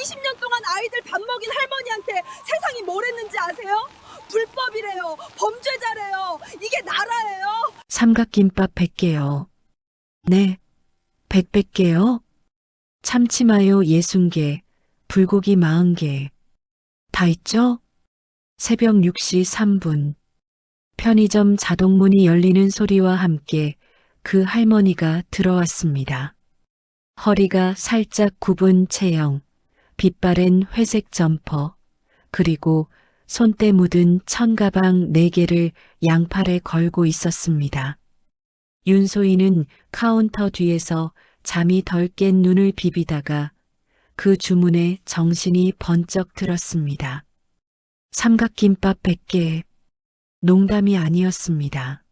20년 동안 아이들 밥 먹인 할머니한테 세상이 뭘 했는지 아세요? 불법이래요. 범죄자래요. 이게 나라예요. 삼각김밥 100개요. 네, 100개요? 참치마요 60개, 불고기 40개. 다 있죠? 새벽 6시 3분. 편의점 자동문이 열리는 소리와 함께 그 할머니가 들어왔습니다. 허리가 살짝 굽은 체형, 빛바랜 회색 점퍼, 그리고 손때 묻은 천가방 4개를 양팔에 걸고 있었습니다. 윤소희는 카운터 뒤에서 잠이 덜 깬 눈을 비비다가 그 주문에 정신이 번쩍 들었습니다. 삼각김밥 100개. 농담이 아니었습니다.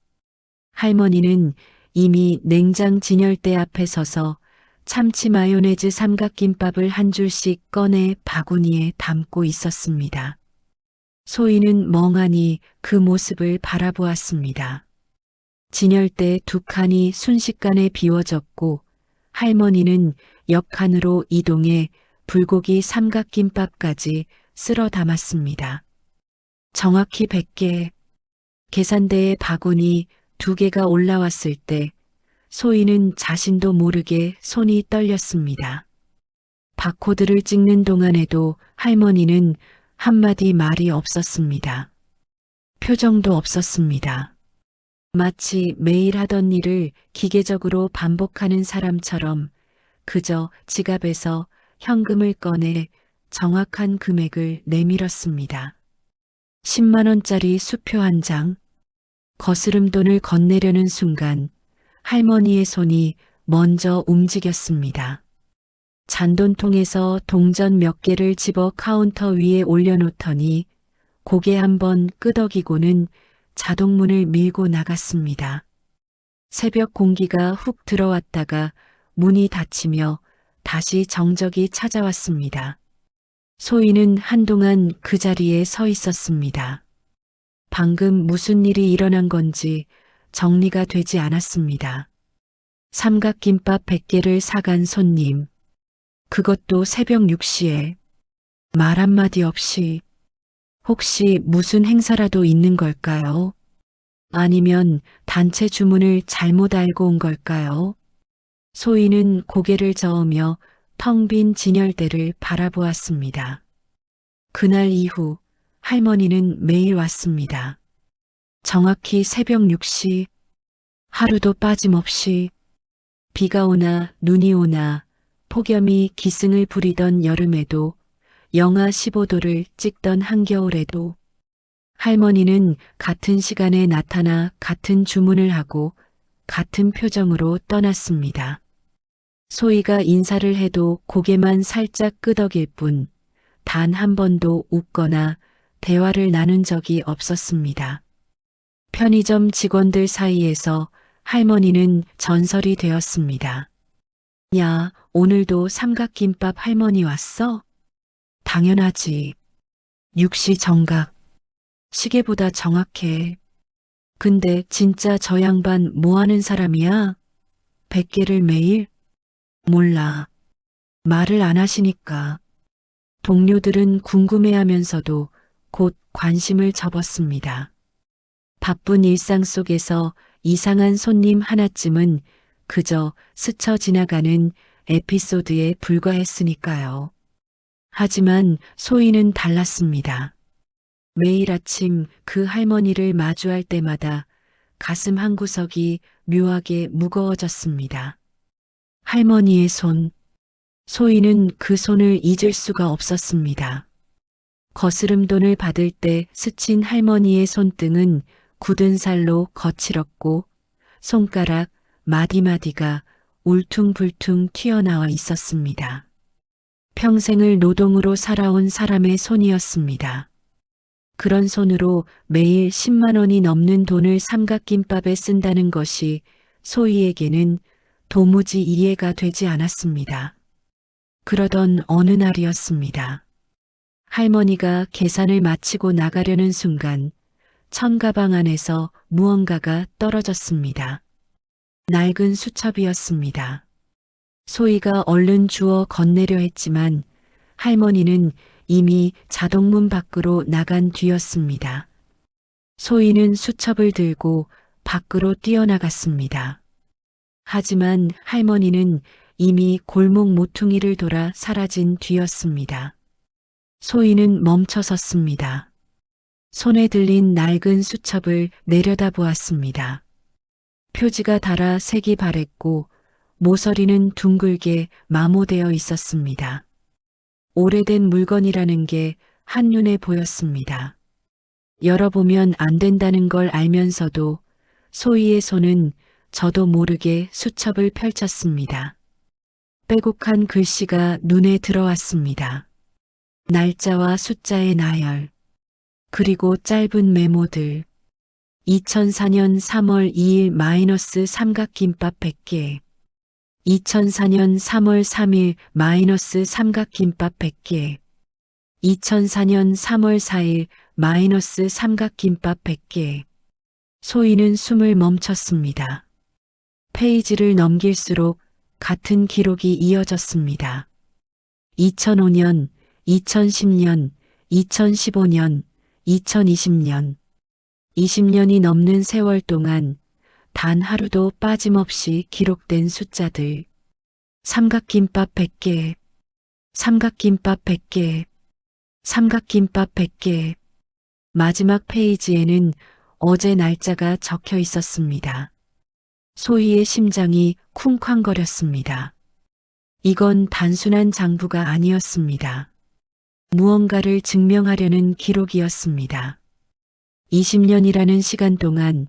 할머니는 이미 냉장 진열대 앞에 서서 참치 마요네즈 삼각김밥을 한 줄씩 꺼내 바구니에 담고 있었습니다. 소희는 멍하니 그 모습을 바라보았습니다. 진열대 2칸이 순식간에 비워졌고 할머니는 옆 칸으로 이동해 불고기 삼각김밥까지 쓸어 담았습니다. 정확히 100개. 계산대에 바구니 2개가 올라왔을 때 소희는 자신도 모르게 손이 떨렸습니다. 바코드를 찍는 동안에도 할머니는 한마디 말이 없었습니다. 표정도 없었습니다. 마치 매일 하던 일을 기계적으로 반복하는 사람처럼 그저 지갑에서 현금을 꺼내 정확한 금액을 내밀었습니다. 10만 원짜리 수표 한 장. 거스름돈을 건네려는 순간 할머니의 손이 먼저 움직였습니다. 잔돈통에서 동전 몇 개를 집어 카운터 위에 올려놓더니 고개 한번 끄덕이고는 자동문을 밀고 나갔습니다. 새벽 공기가 훅 들어왔다가 문이 닫히며 다시 정적이 찾아왔습니다. 소희는 한동안 그 자리에 서 있었습니다. 방금 무슨 일이 일어난 건지 정리가 되지 않았습니다. 삼각김밥 100개를 사간 손님. 그것도 새벽 6시에 말 한마디 없이. 혹시 무슨 행사라도 있는 걸까요? 아니면 단체 주문을 잘못 알고 온 걸까요? 소희는 고개를 저으며 텅 빈 진열대를 바라보았습니다. 그날 이후 할머니는 매일 왔습니다. 정확히 새벽 6시, 하루도 빠짐없이. 비가 오나 눈이 오나 폭염이 기승을 부리던 여름에도 영하 15도를 찍던 한겨울에도 할머니는 같은 시간에 나타나 같은 주문을 하고 같은 표정으로 떠났습니다. 소희가 인사를 해도 고개만 살짝 끄덕일 뿐 단 한 번도 웃거나 대화를 나눈 적이 없었습니다. 편의점 직원들 사이에서 할머니는 전설이 되었습니다. 야, 오늘도 삼각김밥 할머니 왔어? 당연하지. 6시 정각. 시계보다 정확해. 근데 진짜 저 양반 뭐 하는 사람이야? 100개를 매일? 몰라. 말을 안 하시니까. 동료들은 궁금해하면서도 곧 관심을 접었습니다. 바쁜 일상 속에서 이상한 손님 하나쯤은 그저 스쳐 지나가는 에피소드에 불과했으니까요. 하지만 소희는 달랐습니다. 매일 아침 그 할머니를 마주할 때마다 가슴 한구석이 묘하게 무거워졌습니다. 할머니의 손. 소희는 그 손을 잊을 수가 없었습니다. 거스름돈을 받을 때 스친 할머니의 손등은 굳은 살로 거칠었고 손가락 마디마디가 울퉁불퉁 튀어나와 있었습니다. 평생을 노동으로 살아온 사람의 손이었습니다. 그런 손으로 매일 10만 원이 넘는 돈을 삼각김밥에 쓴다는 것이 소희에게는 도무지 이해가 되지 않았습니다. 그러던 어느 날이었습니다. 할머니가 계산을 마치고 나가려는 순간 천가방 안에서 무언가가 떨어졌습니다. 낡은 수첩이었습니다. 소희가 얼른 주워 건네려 했지만 할머니는 이미 자동문 밖으로 나간 뒤였습니다. 소희는 수첩을 들고 밖으로 뛰어나갔습니다. 하지만 할머니는 이미 골목 모퉁이를 돌아 사라진 뒤였습니다. 소희는 멈춰섰습니다. 손에 들린 낡은 수첩을 내려다보았습니다. 표지가 닳아 색이 바랬고 모서리는 둥글게 마모되어 있었습니다. 오래된 물건이라는 게 한눈에 보였습니다. 열어보면 안 된다는 걸 알면서도 소희의 손은 저도 모르게 수첩을 펼쳤습니다. 빼곡한 글씨가 눈에 들어왔습니다. 날짜와 숫자의 나열, 그리고 짧은 메모들. 2004년 3월 2일 마이너스 삼각김밥 100개. 2004년 3월 3일 마이너스 삼각김밥 100개. 2004년 3월 4일 마이너스 삼각김밥 100개. 소희는 숨을 멈췄습니다. 페이지를 넘길수록 같은 기록이 이어졌습니다. 2005년, 2010년, 2015년, 2020년. 20년이 넘는 세월 동안 단 하루도 빠짐없이 기록된 숫자들. 삼각김밥 100개, 삼각김밥 100개, 삼각김밥 100개. 마지막 페이지에는 어제 날짜가 적혀 있었습니다. 소희의 심장이 쿵쾅거렸습니다. 이건 단순한 장부가 아니었습니다. 무언가를 증명하려는 기록이었습니다. 20년이라는 시간 동안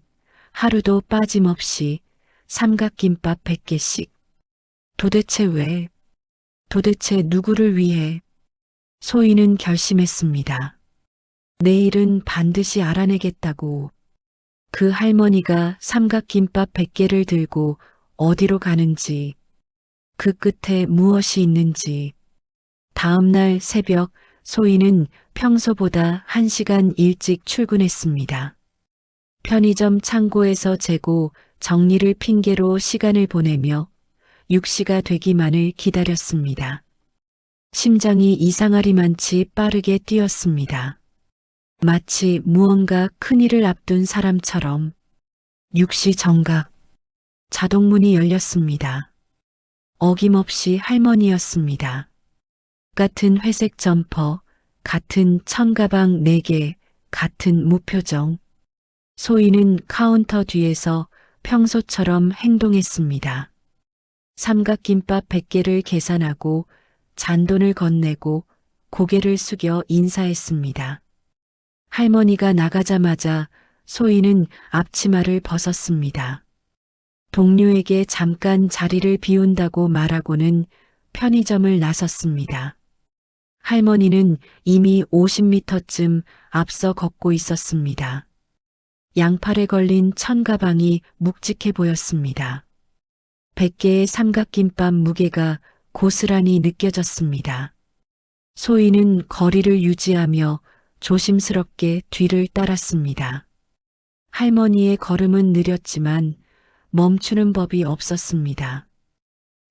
하루도 빠짐없이 삼각김밥 100개씩. 도대체 왜? 도대체 누구를 위해? 소희는 결심했습니다. 내일은 반드시 알아내겠다고. 그 할머니가 삼각김밥 100개를 들고 어디로 가는지, 그 끝에 무엇이 있는지. 다음 날 새벽 소희는 평소보다 1시간 일찍 출근했습니다. 편의점 창고에서 재고 정리를 핑계로 시간을 보내며 6시가 되기만을 기다렸습니다. 심장이 이상하리만치 빠르게 뛰었습니다. 마치 무언가 큰일을 앞둔 사람처럼. 6시 정각. 자동문이 열렸습니다. 어김없이 할머니였습니다. 같은 회색 점퍼, 같은 천가방 4개, 같은 무표정. 소희는 카운터 뒤에서 평소처럼 행동했습니다. 삼각김밥 100개를 계산하고 잔돈을 건네고 고개를 숙여 인사했습니다. 할머니가 나가자마자 소희는 앞치마를 벗었습니다. 동료에게 잠깐 자리를 비운다고 말하고는 편의점을 나섰습니다. 할머니는 이미 50m쯤 앞서 걷고 있었습니다. 양팔에 걸린 천가방이 묵직해 보였습니다. 100개의 삼각김밥 무게가 고스란히 느껴졌습니다. 소희는 거리를 유지하며 조심스럽게 뒤를 따랐습니다. 할머니의 걸음은 느렸지만 멈추는 법이 없었습니다.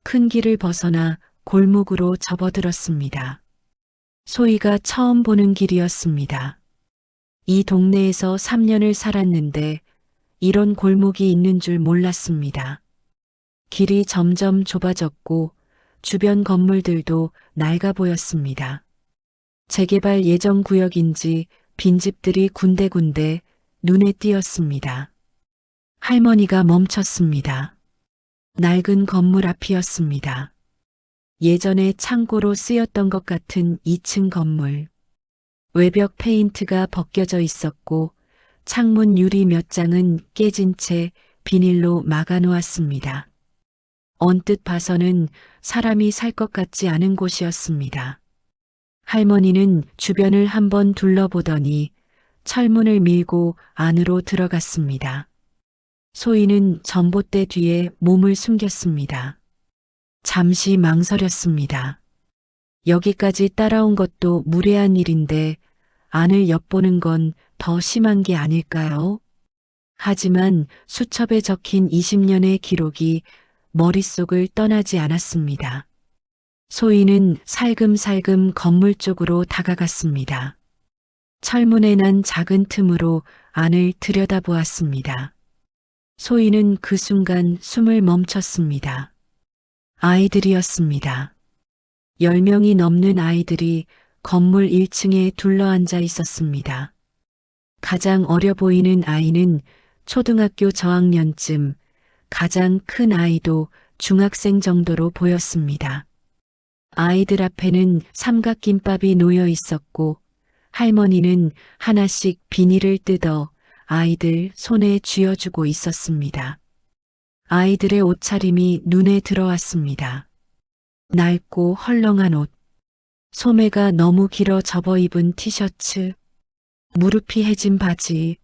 큰 길을 벗어나 골목으로 접어들었습니다. 소희가 처음 보는 길이었습니다. 이 동네에서 3년을 살았는데 이런 골목이 있는 줄 몰랐습니다. 길이 점점 좁아졌고 주변 건물들도 낡아 보였습니다. 재개발 예정 구역인지 빈집들이 군데군데 눈에 띄었습니다. 할머니가 멈췄습니다. 낡은 건물 앞이었습니다. 예전에 창고로 쓰였던 것 같은 2층 건물. 외벽 페인트가 벗겨져 있었고 창문 유리 몇 장은 깨진 채 비닐로 막아놓았습니다. 언뜻 봐서는 사람이 살 것 같지 않은 곳이었습니다. 할머니는 주변을 한번 둘러보더니 철문을 밀고 안으로 들어갔습니다. 소희는 전봇대 뒤에 몸을 숨겼습니다. 잠시 망설였습니다. 여기까지 따라온 것도 무례한 일인데 안을 엿보는 건 더 심한 게 아닐까요? 하지만 수첩에 적힌 20년의 기록이 머릿속을 떠나지 않았습니다. 소희는 살금살금 건물 쪽으로 다가갔습니다. 철문에 난 작은 틈으로 안을 들여다보았습니다. 소희는 그 순간 숨을 멈췄습니다. 아이들이었습니다. 10명이 넘는 아이들이 건물 1층에 둘러앉아 있었습니다. 가장 어려 보이는 아이는 초등학교 저학년쯤, 가장 큰 아이도 중학생 정도로 보였습니다. 아이들 앞에는 삼각김밥이 놓여 있었고 할머니는 하나씩 비닐을 뜯어 아이들 손에 쥐어주고 있었습니다. 아이들의 옷차림이 눈에 들어왔습니다. 낡고 헐렁한 옷, 소매가 너무 길어 접어 입은 티셔츠, 무릎이 해진 바지,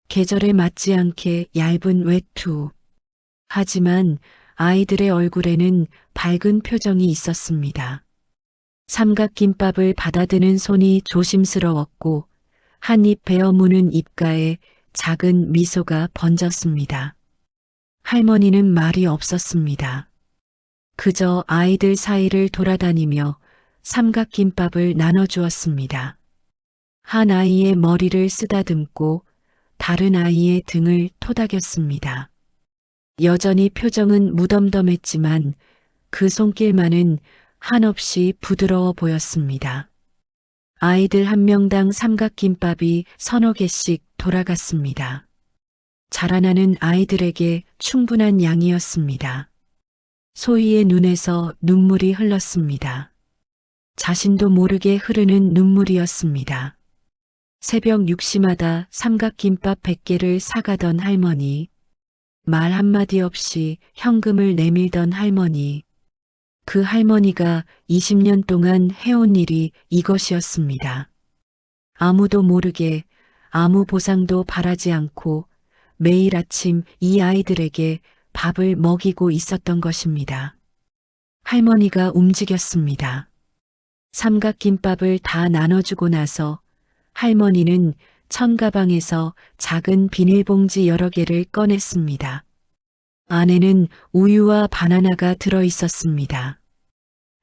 계절에 맞지 않게 얇은 외투. 하지만 아이들의 얼굴에는 밝은 표정이 있었습니다. 삼각김밥을 받아드는 손이 조심스러웠고 한 입 베어 무는 입가에 작은 미소가 번졌습니다. 할머니는 말이 없었습니다. 그저 아이들 사이를 돌아다니며 삼각김밥을 나눠주었습니다. 한 아이의 머리를 쓰다듬고 다른 아이의 등을 토닥였습니다. 여전히 표정은 무덤덤했지만 그 손길만은 한없이 부드러워 보였습니다. 아이들 한 명당 삼각김밥이 서너 개씩 돌아갔습니다. 자라나는 아이들에게 충분한 양이었습니다. 소희의 눈에서 눈물이 흘렀습니다. 자신도 모르게 흐르는 눈물이었습니다. 새벽 6시마다 삼각김밥 100개를 사가던 할머니, 말 한마디 없이 현금을 내밀던 할머니, 그 할머니가 20년 동안 해온 일이 이것이었습니다. 아무도 모르게 아무 보상도 바라지 않고 매일 아침 이 아이들에게 밥을 먹이고 있었던 것입니다. 할머니가 움직였습니다. 삼각김밥을 다 나눠주고 나서 할머니는 천가방에서 작은 비닐봉지 여러 개를 꺼냈습니다. 안에는 우유와 바나나가 들어 있었습니다.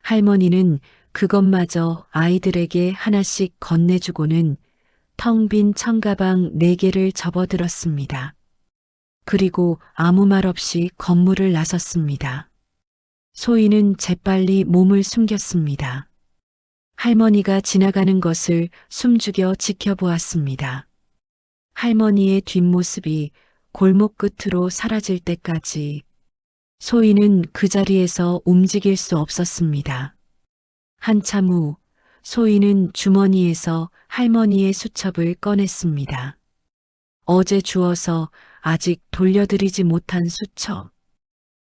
할머니는 그것마저 아이들에게 하나씩 건네주고는 텅 빈 천가방 4개를 접어들었습니다. 그리고 아무 말 없이 건물을 나섰습니다. 소희는 재빨리 몸을 숨겼습니다. 할머니가 지나가는 것을 숨죽여 지켜보았습니다. 할머니의 뒷모습이 골목 끝으로 사라질 때까지 소희는 그 자리에서 움직일 수 없었습니다. 한참 후 소희는 주머니에서 할머니의 수첩을 꺼냈습니다. 어제 주어서 아직 돌려드리지 못한 수첩.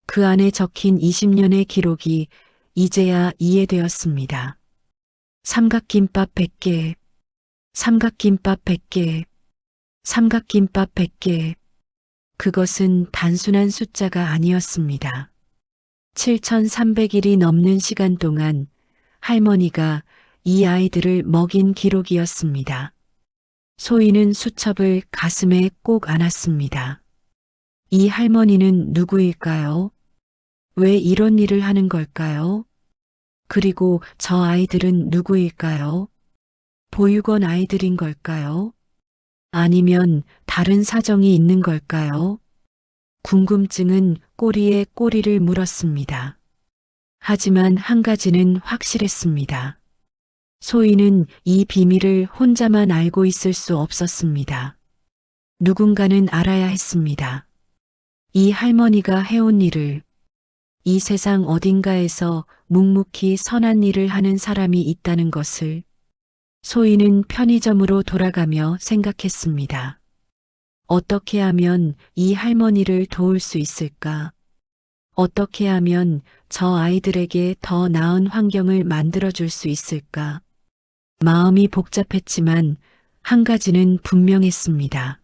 그 안에 적힌 20년의 기록이 이제야 이해되었습니다. 삼각김밥 100개, 삼각김밥 100개, 삼각김밥 100개. 그것은 단순한 숫자가 아니었습니다. 7,300일이 넘는 시간 동안 할머니가 이 아이들을 먹인 기록이었습니다. 소희는 수첩을 가슴에 꼭 안았습니다. 이 할머니는 누구일까요? 왜 이런 일을 하는 걸까요? 그리고 저 아이들은 누구일까요? 보육원 아이들인 걸까요? 아니면 다른 사정이 있는 걸까요? 궁금증은 꼬리에 꼬리를 물었습니다. 하지만 한 가지는 확실했습니다. 소희는 이 비밀을 혼자만 알고 있을 수 없었습니다. 누군가는 알아야 했습니다. 이 할머니가 해온 일을, 이 세상 어딘가에서 묵묵히 선한 일을 하는 사람이 있다는 것을 소희는 편의점으로 돌아가며 생각했습니다. 어떻게 하면 이 할머니를 도울 수 있을까? 어떻게 하면 저 아이들에게 더 나은 환경을 만들어줄 수 있을까? 마음이 복잡했지만 한 가지는 분명했습니다.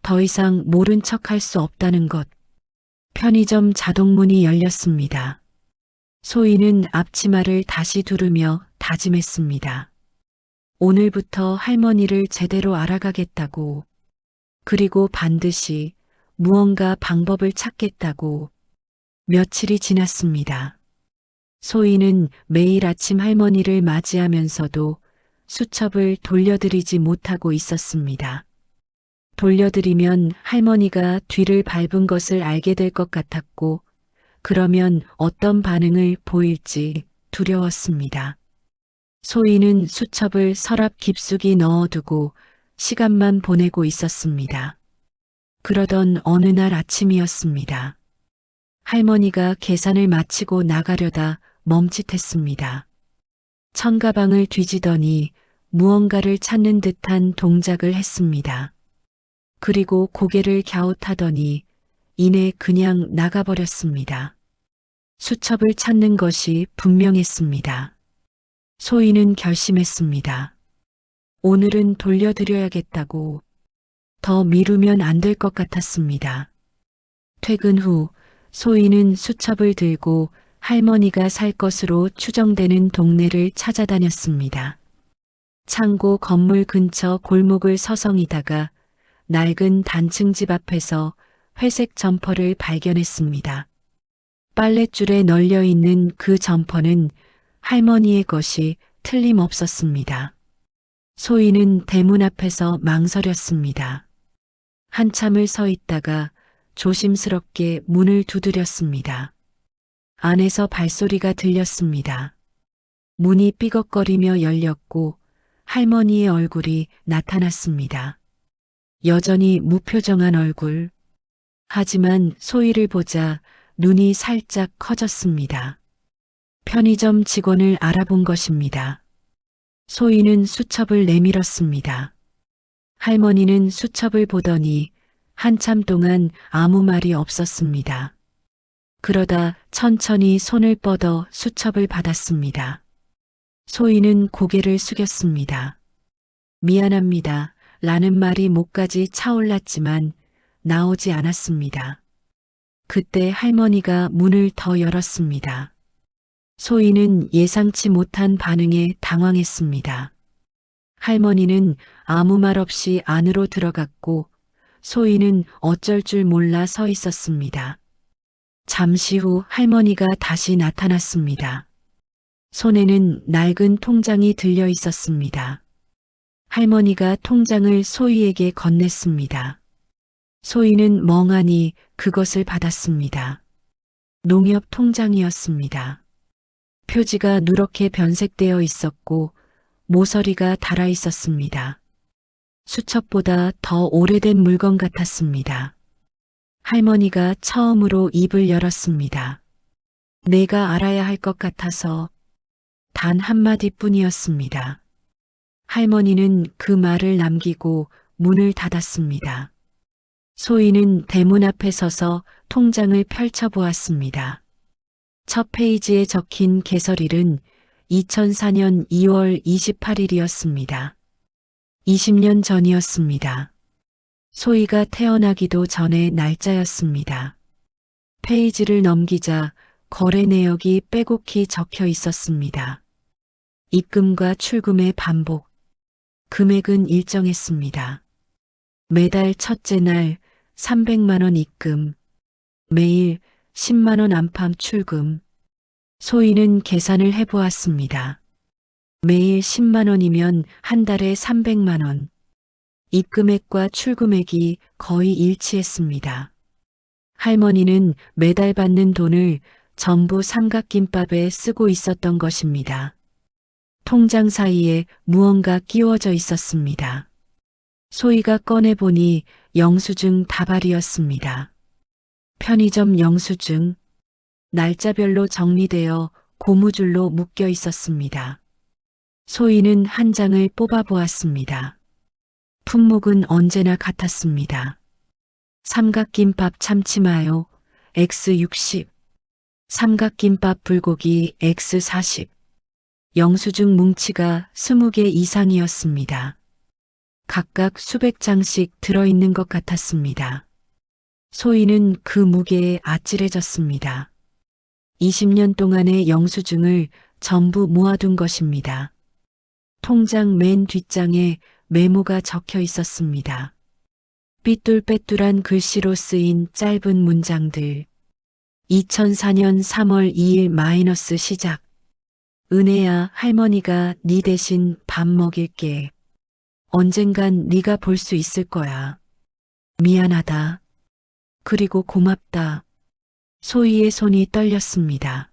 더 이상 모른 척할 수 없다는 것. 편의점 자동문이 열렸습니다. 소희는 앞치마를 다시 두르며 다짐했습니다. 오늘부터 할머니를 제대로 알아가겠다고, 그리고 반드시 무언가 방법을 찾겠다고. 며칠이 지났습니다. 소희는 매일 아침 할머니를 맞이하면서도 수첩을 돌려드리지 못하고 있었습니다. 돌려드리면 할머니가 뒤를 밟은 것을 알게 될 것 같았고, 그러면 어떤 반응을 보일지 두려웠습니다. 소희는 수첩을 서랍 깊숙이 넣어두고 시간만 보내고 있었습니다. 그러던 어느 날 아침이었습니다. 할머니가 계산을 마치고 나가려다 멈칫했습니다. 천가방을 뒤지더니 무언가를 찾는 듯한 동작을 했습니다. 그리고 고개를 갸웃하더니 이내 그냥 나가버렸습니다. 수첩을 찾는 것이 분명했습니다. 소희는 결심했습니다. 오늘은 돌려드려야겠다고. 더 미루면 안 될 것 같았습니다. 퇴근 후 소희는 수첩을 들고 할머니가 살 것으로 추정되는 동네를 찾아다녔습니다. 창고 건물 근처 골목을 서성이다가 낡은 단층집 앞에서 회색 점퍼를 발견했습니다. 빨랫줄에 널려 있는 그 점퍼는 할머니의 것이 틀림없었습니다. 소희는 대문 앞에서 망설였습니다. 한참을 서 있다가 조심스럽게 문을 두드렸습니다. 안에서 발소리가 들렸습니다. 문이 삐걱거리며 열렸고 할머니의 얼굴이 나타났습니다. 여전히 무표정한 얼굴. 하지만 소희를 보자 눈이 살짝 커졌습니다. 편의점 직원을 알아본 것입니다. 소희는 수첩을 내밀었습니다. 할머니는 수첩을 보더니 한참 동안 아무 말이 없었습니다. 그러다 천천히 손을 뻗어 수첩을 받았습니다. 소희는 고개를 숙였습니다. 미안합니다. 라는 말이 목까지 차올랐지만 나오지 않았습니다. 그때 할머니가 문을 더 열었습니다. 소희는 예상치 못한 반응에 당황했습니다. 할머니는 아무 말 없이 안으로 들어갔고 소희는 어쩔 줄 몰라 서 있었습니다. 잠시 후 할머니가 다시 나타났습니다. 손에는 낡은 통장이 들려 있었습니다. 할머니가 통장을 소희에게 건넸습니다. 소희는 멍하니 그것을 받았습니다. 농협 통장이었습니다. 표지가 누렇게 변색되어 있었고 모서리가 달아 있었습니다. 수첩보다 더 오래된 물건 같았습니다. 할머니가 처음으로 입을 열었습니다. 내가 알아야 할 것 같아서 단 한마디뿐이었습니다. 할머니는 그 말을 남기고 문을 닫았습니다. 소희는 대문 앞에 서서 통장을 펼쳐보았습니다. 첫 페이지에 적힌 개설일은 2004년 2월 28일이었습니다. 20년 전이었습니다. 소희가 태어나기도 전의 날짜였습니다. 페이지를 넘기자 거래 내역이 빼곡히 적혀 있었습니다. 입금과 출금의 반복. 금액은 일정했습니다. 매달 첫째 날 300만 원 입금, 매일 10만 원 안팎 출금. 소희는 계산을 해보았습니다. 매일 10만 원이면 한 달에 300만 원. 입금액과 출금액이 거의 일치했습니다. 할머니는 매달 받는 돈을 전부 삼각김밥에 쓰고 있었던 것입니다. 통장 사이에 무언가 끼워져 있었습니다. 소희가 꺼내보니 영수증 다발이었습니다. 편의점 영수증, 날짜별로 정리되어 고무줄로 묶여 있었습니다. 소희는 한 장을 뽑아보았습니다. 품목은 언제나 같았습니다. 삼각김밥 참치마요 X60, 삼각김밥 불고기 X40, 영수증 뭉치가 20개 이상이었습니다. 각각 수백 장씩 들어있는 것 같았습니다. 소희는 그 무게에 아찔해졌습니다. 20년 동안의 영수증을 전부 모아둔 것입니다. 통장 맨 뒷장에 메모가 적혀 있었습니다. 삐뚤빼뚤한 글씨로 쓰인 짧은 문장들. 2004년 3월 2일 마이너스 시작. 은혜야, 할머니가 네 대신 밥 먹일게. 언젠간 네가 볼 수 있을 거야. 미안하다. 그리고 고맙다. 소희의 손이 떨렸습니다.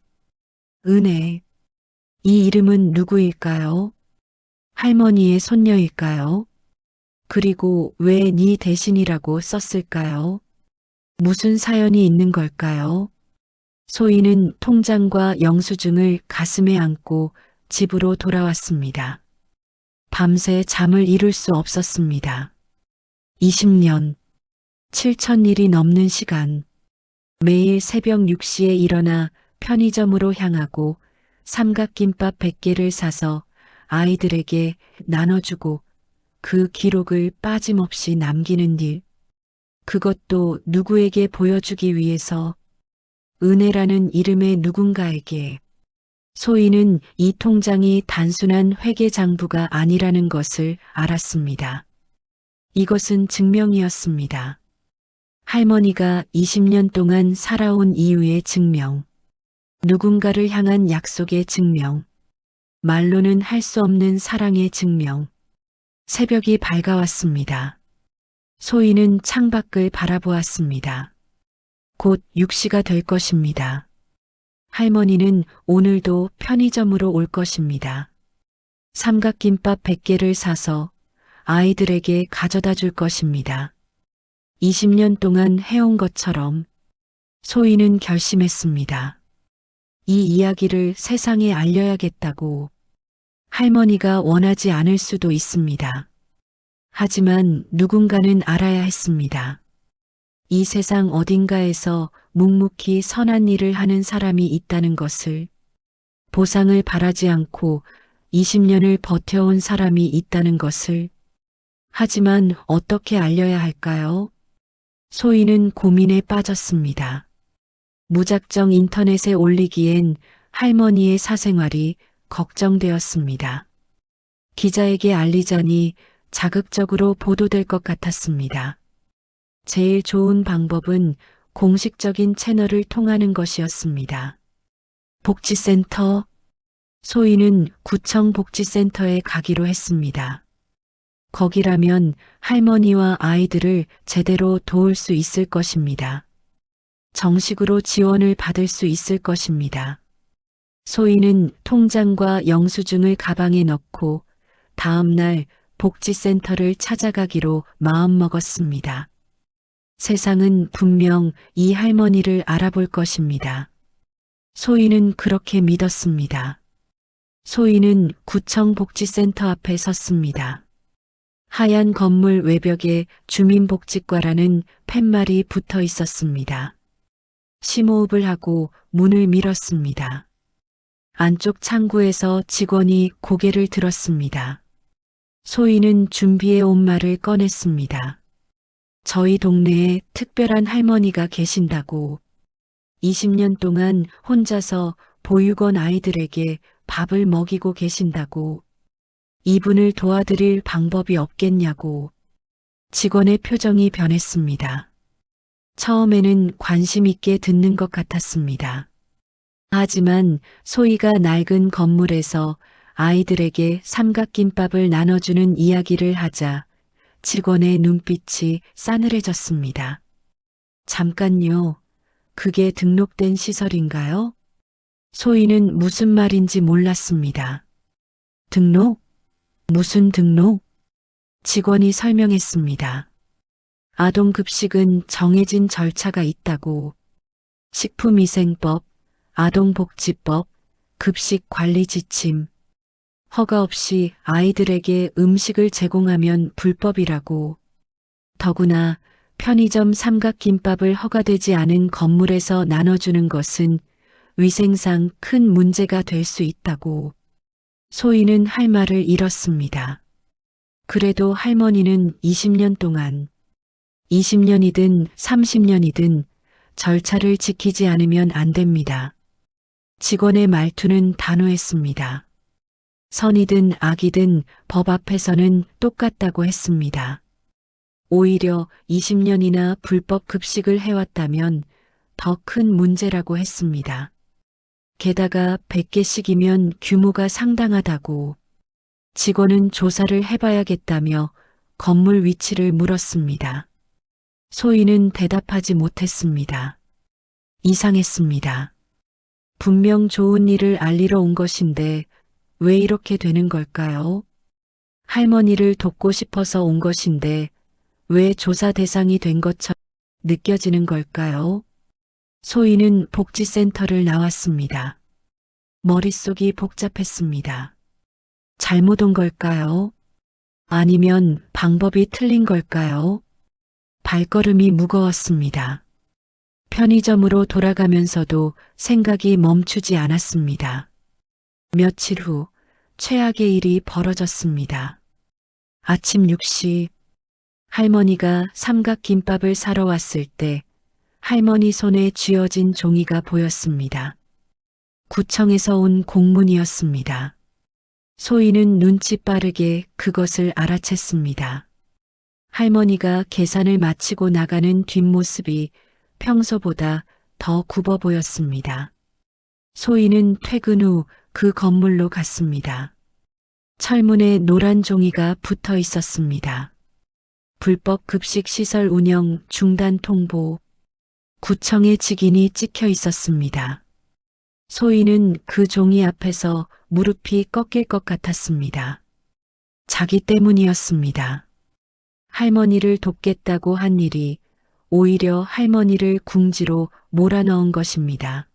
은혜. 이 이름은 누구일까요? 할머니의 손녀일까요? 그리고 왜 네 대신이라고 썼을까요? 무슨 사연이 있는 걸까요? 소희는 통장과 영수증을 가슴에 안고 집으로 돌아왔습니다. 밤새 잠을 이룰 수 없었습니다. 20년, 7,000일이 넘는 시간, 매일 새벽 6시에 일어나 편의점으로 향하고 삼각김밥 100개를 사서 아이들에게 나눠주고 그 기록을 빠짐없이 남기는 일, 그것도 누구에게 보여주기 위해서, 은혜라는 이름의 누군가에게. 소희는 이 통장이 단순한 회계장부가 아니라는 것을 알았습니다. 이것은 증명이었습니다. 할머니가 20년 동안 살아온 이유의 증명, 누군가를 향한 약속의 증명, 말로는 할 수 없는 사랑의 증명. 새벽이 밝아왔습니다. 소희는 창밖을 바라보았습니다. 곧 6시가 될 것입니다. 할머니는 오늘도 편의점으로 올 것입니다. 삼각김밥 100개를 사서 아이들에게 가져다 줄 것입니다. 20년 동안 해온 것처럼 소희는 결심했습니다. 이 이야기를 세상에 알려야겠다고. 할머니가 원하지 않을 수도 있습니다. 하지만 누군가는 알아야 했습니다. 이 세상 어딘가에서 묵묵히 선한 일을 하는 사람이 있다는 것을, 보상을 바라지 않고 20년을 버텨온 사람이 있다는 것을. 하지만 어떻게 알려야 할까요? 소희는 고민에 빠졌습니다. 무작정 인터넷에 올리기엔 할머니의 사생활이 걱정되었습니다. 기자에게 알리자니 자극적으로 보도될 것 같았습니다. 제일 좋은 방법은 공식적인 채널을 통하는 것이었습니다. 복지센터. 소희는 구청 복지센터에 가기로 했습니다. 거기라면 할머니와 아이들을 제대로 도울 수 있을 것입니다. 정식으로 지원을 받을 수 있을 것입니다. 소희는 통장과 영수증을 가방에 넣고 다음 날 복지센터를 찾아가기로 마음먹었습니다. 세상은 분명 이 할머니를 알아볼 것입니다. 소희는 그렇게 믿었습니다. 소희는 구청 복지센터 앞에 섰습니다. 하얀 건물 외벽에 주민복지과라는 팻말이 붙어 있었습니다. 심호흡을 하고 문을 밀었습니다. 안쪽 창구에서 직원이 고개를 들었습니다. 소희는 준비해 온 말을 꺼냈습니다. 저희 동네에 특별한 할머니가 계신다고. 20년 동안 혼자서 보육원 아이들에게 밥을 먹이고 계신다고. 이분을 도와드릴 방법이 없겠냐고. 직원의 표정이 변했습니다. 처음에는 관심 있게 듣는 것 같았습니다. 하지만 소희가 낡은 건물에서 아이들에게 삼각김밥을 나눠주는 이야기를 하자 직원의 눈빛이 싸늘해졌습니다. 잠깐요. 그게 등록된 시설인가요? 소희는 무슨 말인지 몰랐습니다. 등록? 무슨 등록? 직원이 설명했습니다. 아동급식은 정해진 절차가 있다고. 식품위생법, 아동복지법, 급식관리지침. 허가 없이 아이들에게 음식을 제공하면 불법이라고. 더구나 편의점 삼각김밥을 허가되지 않은 건물에서 나눠주는 것은 위생상 큰 문제가 될 수 있다고. 소희는 할 말을 잃었습니다. 그래도 할머니는 20년 동안, 20년이든 30년이든 절차를 지키지 않으면 안 됩니다. 직원의 말투는 단호했습니다. 선이든 악이든 법 앞에서는 똑같다고 했습니다. 오히려 20년이나 불법 급식을 해왔다면 더 큰 문제라고 했습니다. 게다가 100개씩이면 규모가 상당하다고 직원은 조사를 해봐야겠다며 건물 위치를 물었습니다. 소희는 대답하지 못했습니다. 이상했습니다. 분명 좋은 일을 알리러 온 것인데 왜 이렇게 되는 걸까요? 할머니를 돕고 싶어서 온 것인데 왜 조사 대상이 된 것처럼 느껴지는 걸까요? 소희는 복지센터를 나왔습니다. 머릿속이 복잡했습니다. 잘못 온 걸까요? 아니면 방법이 틀린 걸까요? 발걸음이 무거웠습니다. 편의점으로 돌아가면서도 생각이 멈추지 않았습니다. 며칠 후 최악의 일이 벌어졌습니다. 아침 6시 할머니가 삼각김밥을 사러 왔을 때 할머니 손에 쥐어진 종이가 보였습니다. 구청에서 온 공문이었습니다. 소희는 눈치 빠르게 그것을 알아챘습니다. 할머니가 계산을 마치고 나가는 뒷모습이 평소보다 더 굽어 보였습니다. 소희는 퇴근 후 그 건물로 갔습니다. 철문에 노란 종이가 붙어 있었습니다. 불법 급식 시설 운영 중단 통보. 구청의 직인이 찍혀 있었습니다. 소희는 그 종이 앞에서 무릎이 꺾일 것 같았습니다. 자기 때문이었습니다. 할머니를 돕겠다고 한 일이 오히려 할머니를 궁지로 몰아넣은 것입니다.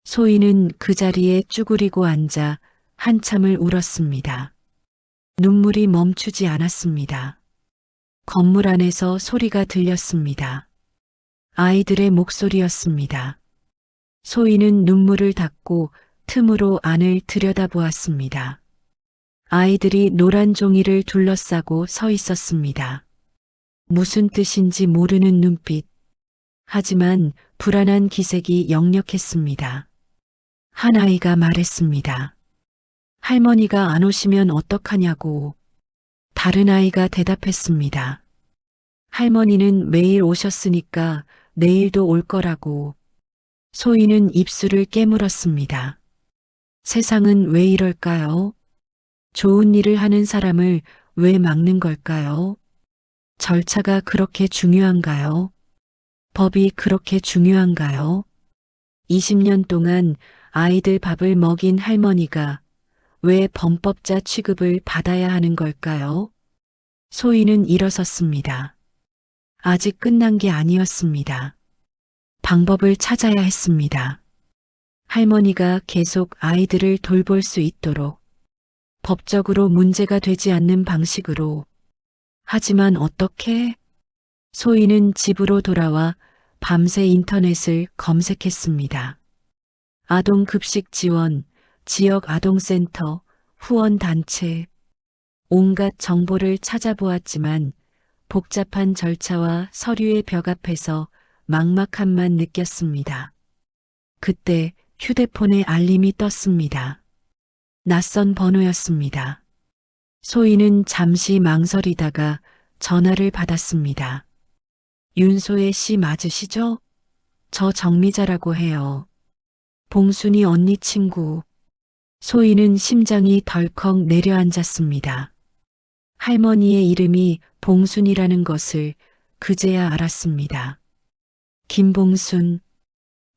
소희는 그 자리에 쭈그리고 앉아 한참을 울었습니다. 눈물이 멈추지 않았습니다. 건물 안에서 소리가 들렸습니다. 아이들의 목소리였습니다. 소희는 눈물을 닦고 틈으로 안을 들여다보았습니다. 아이들이 노란 종이를 둘러싸고 서 있었습니다. 무슨 뜻인지 모르는 눈빛. 하지만 불안한 기색이 역력했습니다. 한 아이가 말했습니다. 할머니가 안 오시면 어떡하냐고. 다른 아이가 대답했습니다. 할머니는 매일 오셨으니까 내일도 올 거라고. 소희는 입술을 깨물었습니다. 세상은 왜 이럴까요? 좋은 일을 하는 사람을 왜 막는 걸까요? 절차가 그렇게 중요한가요? 법이 그렇게 중요한가요? 20년 동안 아이들 밥을 먹인 할머니가 왜 범법자 취급을 받아야 하는 걸까요? 소희는 일어섰습니다. 아직 끝난 게 아니었습니다. 방법을 찾아야 했습니다. 할머니가 계속 아이들을 돌볼 수 있도록 법적으로 문제가 되지 않는 방식으로. 하지만 어떻게? 소희는 집으로 돌아와 밤새 인터넷을 검색했습니다. 아동급식 지원, 지역 아동센터, 후원단체, 온갖 정보를 찾아보았지만 복잡한 절차와 서류의 벽 앞에서 막막함만 느꼈습니다. 그때 휴대폰에 알림이 떴습니다. 낯선 번호였습니다. 소희는 잠시 망설이다가 전화를 받았습니다. 윤소혜 씨 맞으시죠? 저 정미자라고 해요. 봉순이 언니 친구. 소희는 심장이 덜컥 내려앉았습니다. 할머니의 이름이 봉순이라는 것을 그제야 알았습니다. 김봉순.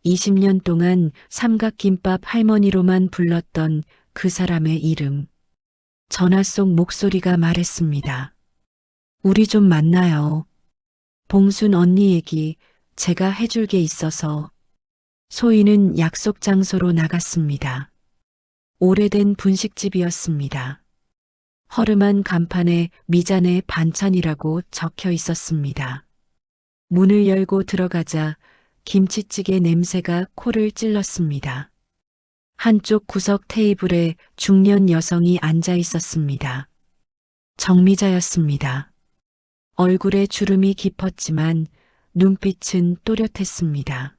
20년 동안 삼각김밥 할머니로만 불렀던 그 사람의 이름. 전화 속 목소리가 말했습니다. 우리 좀 만나요. 봉순 언니 얘기 제가 해줄 게 있어서. 소희는 약속 장소로 나갔습니다. 오래된 분식집이었습니다. 허름한 간판에 미잔의 반찬이라고 적혀 있었습니다. 문을 열고 들어가자 김치찌개 냄새가 코를 찔렀습니다. 한쪽 구석 테이블에 중년 여성이 앉아 있었습니다. 정미자였습니다. 얼굴에 주름이 깊었지만 눈빛은 또렷했습니다.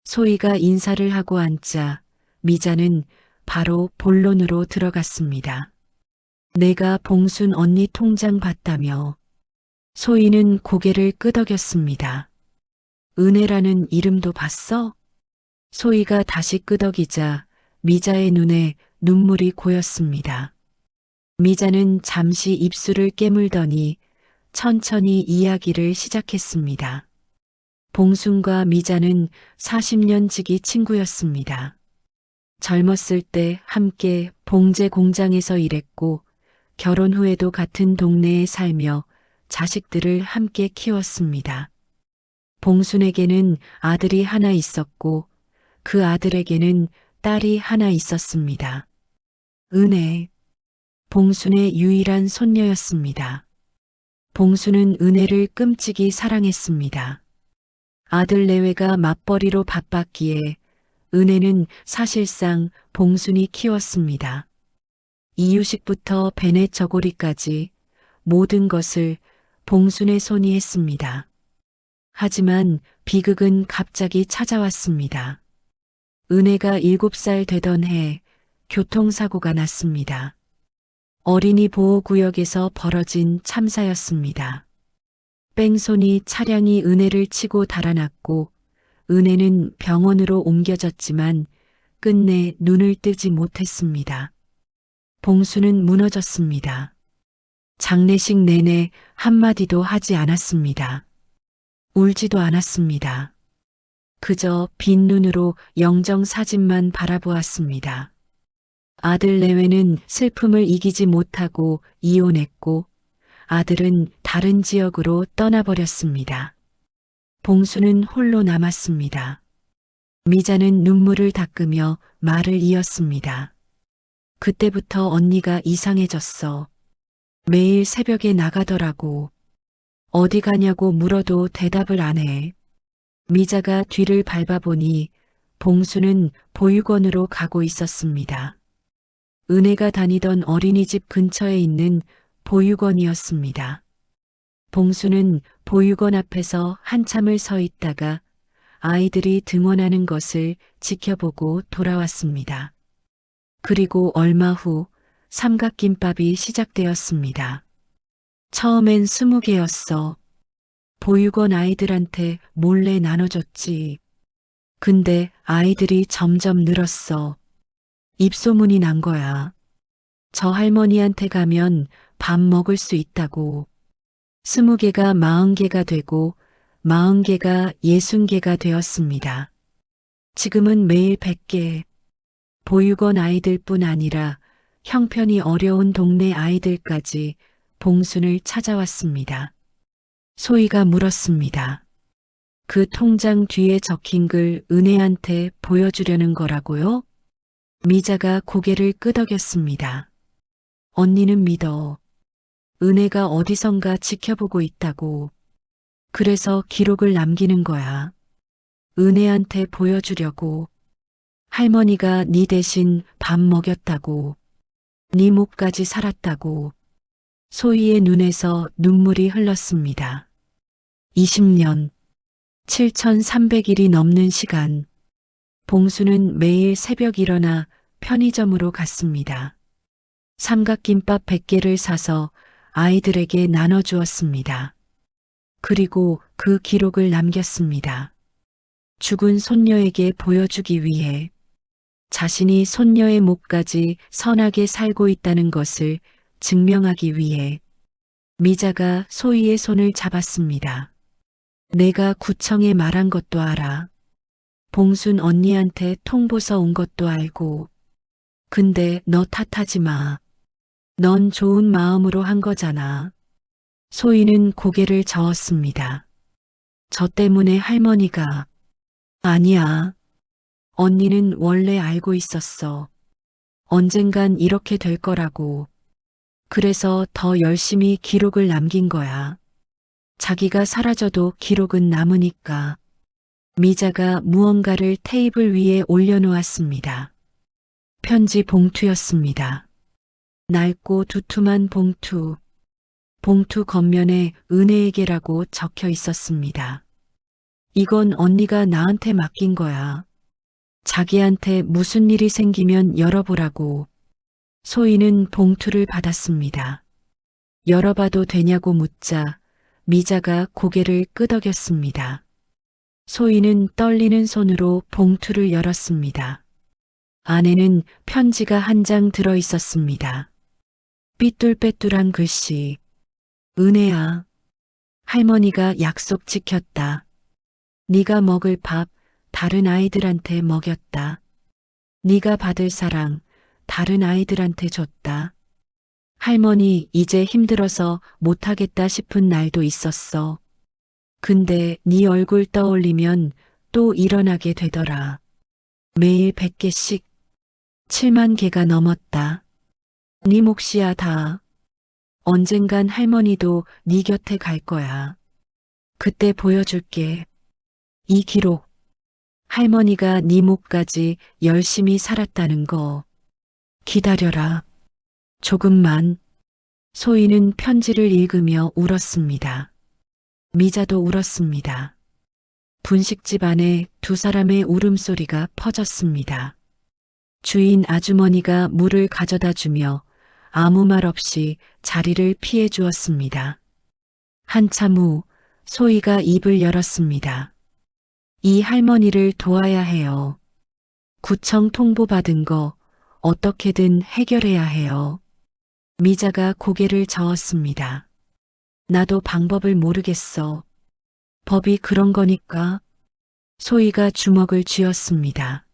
소희가 인사를 하고 앉자 미자는 바로 본론으로 들어갔습니다. 내가 봉순 언니 통장 봤다며. 소희는 고개를 끄덕였습니다. 은혜라는 이름도 봤어? 소희가 다시 끄덕이자 미자의 눈에 눈물이 고였습니다. 미자는 잠시 입술을 깨물더니 천천히 이야기를 시작했습니다. 봉순과 미자는 40년 지기 친구였습니다. 젊었을 때 함께 봉제 공장에서 일했고 결혼 후에도 같은 동네에 살며 자식들을 함께 키웠습니다. 봉순에게는 아들이 하나 있었고 그 아들에게는 딸이 하나 있었습니다. 은혜, 봉순의 유일한 손녀였습니다. 봉순은 은혜를 끔찍이 사랑했습니다. 아들 내외가 맞벌이로 바빴기에 은혜는 사실상 봉순이 키웠습니다. 이유식부터 베네 저고리까지 모든 것을 봉순의 손이 했습니다. 하지만 비극은 갑자기 찾아왔습니다. 은혜가 7살 되던 해 교통사고가 났습니다. 어린이 보호구역에서 벌어진 참사였습니다. 뺑소니 차량이 은혜를 치고 달아났고 은혜는 병원으로 옮겨졌지만 끝내 눈을 뜨지 못했습니다. 봉수는 무너졌습니다. 장례식 내내 한마디도 하지 않았습니다. 울지도 않았습니다. 그저 빈 눈으로 영정 사진만 바라보았습니다. 아들 내외는 슬픔을 이기지 못하고 이혼했고 아들은 다른 지역으로 떠나버렸습니다. 봉수는 홀로 남았습니다. 미자는 눈물을 닦으며 말을 이었습니다. 그때부터 언니가 이상해졌어. 매일 새벽에 나가더라고. 어디 가냐고 물어도 대답을 안 해. 미자가 뒤를 밟아보니 봉수는 보육원으로 가고 있었습니다. 은혜가 다니던 어린이집 근처에 있는 보육원이었습니다. 봉수는 보육원 앞에서 한참을 서 있다가 아이들이 등원하는 것을 지켜보고 돌아왔습니다. 그리고 얼마 후 삼각김밥이 시작되었습니다. 처음엔 20개였어. 보육원 아이들한테 몰래 나눠줬지. 근데 아이들이 점점 늘었어. 입소문이 난 거야. 저 할머니한테 가면 밥 먹을 수 있다고. 20개가 40개가 되고 40개가 60개가 되었습니다. 지금은 매일 100개. 보육원 아이들뿐 아니라 형편이 어려운 동네 아이들까지 봉순을 찾아왔습니다. 소희가 물었습니다. 그 통장 뒤에 적힌 글 은혜한테 보여주려는 거라고요? 미자가 고개를 끄덕였습니다. 언니는 믿어. 은혜가 어디선가 지켜보고 있다고. 그래서 기록을 남기는 거야. 은혜한테 보여주려고. 할머니가 네 대신 밥 먹였다고. 네 목까지 살았다고. 소희의 눈에서 눈물이 흘렀습니다. 20년, 7,300일이 넘는 시간. 봉수는 매일 새벽 일어나 편의점으로 갔습니다. 삼각김밥 100개를 사서 아이들에게 나눠주었습니다. 그리고 그 기록을 남겼습니다. 죽은 손녀에게 보여주기 위해 자신이 손녀의 목까지 선하게 살고 있다는 것을 증명하기 위해 미자가 소희의 손을 잡았습니다. 내가 구청에 말한 것도 알아. 봉순 언니한테 통보서 온 것도 알고. 근데 너 탓하지 마. 넌 좋은 마음으로 한 거잖아. 소희는 고개를 저었습니다. 저 때문에 할머니가. 아니야. 언니는 원래 알고 있었어. 언젠간 이렇게 될 거라고. 그래서 더 열심히 기록을 남긴 거야. 자기가 사라져도 기록은 남으니까. 미자가 무언가를 테이블 위에 올려놓았습니다. 편지 봉투였습니다. 낡고 두툼한 봉투. 봉투 겉면에 은혜에게라고 적혀 있었습니다. 이건 언니가 나한테 맡긴 거야. 자기한테 무슨 일이 생기면 열어보라고. 소희는 봉투를 받았습니다. 열어봐도 되냐고 묻자 미자가 고개를 끄덕였습니다. 소희는 떨리는 손으로 봉투를 열었습니다. 안에는 편지가 한 장 들어 있었습니다. 삐뚤빼뚤한 글씨. 은혜야. 할머니가 약속 지켰다. 네가 먹을 밥 다른 아이들한테 먹였다. 네가 받을 사랑 다른 아이들한테 줬다. 할머니 이제 힘들어서 못하겠다 싶은 날도 있었어. 근데 네 얼굴 떠올리면 또 일어나게 되더라. 매일 100개씩 7만 개가 넘었다. 네 몫이야 다. 언젠간 할머니도 네 곁에 갈 거야. 그때 보여줄게. 이 기록. 할머니가 네 목까지 열심히 살았다는 거. 기다려라. 조금만. 소희는 편지를 읽으며 울었습니다. 미자도 울었습니다. 분식집 안에 두 사람의 울음소리가 퍼졌습니다. 주인 아주머니가 물을 가져다 주며 아무 말 없이 자리를 피해 주었습니다. 한참 후 소희가 입을 열었습니다. 이 할머니를 도와야 해요. 구청 통보받은 거 어떻게든 해결해야 해요. 미자가 고개를 저었습니다. 나도 방법을 모르겠어. 법이 그런 거니까. 소희가 주먹을 쥐었습니다.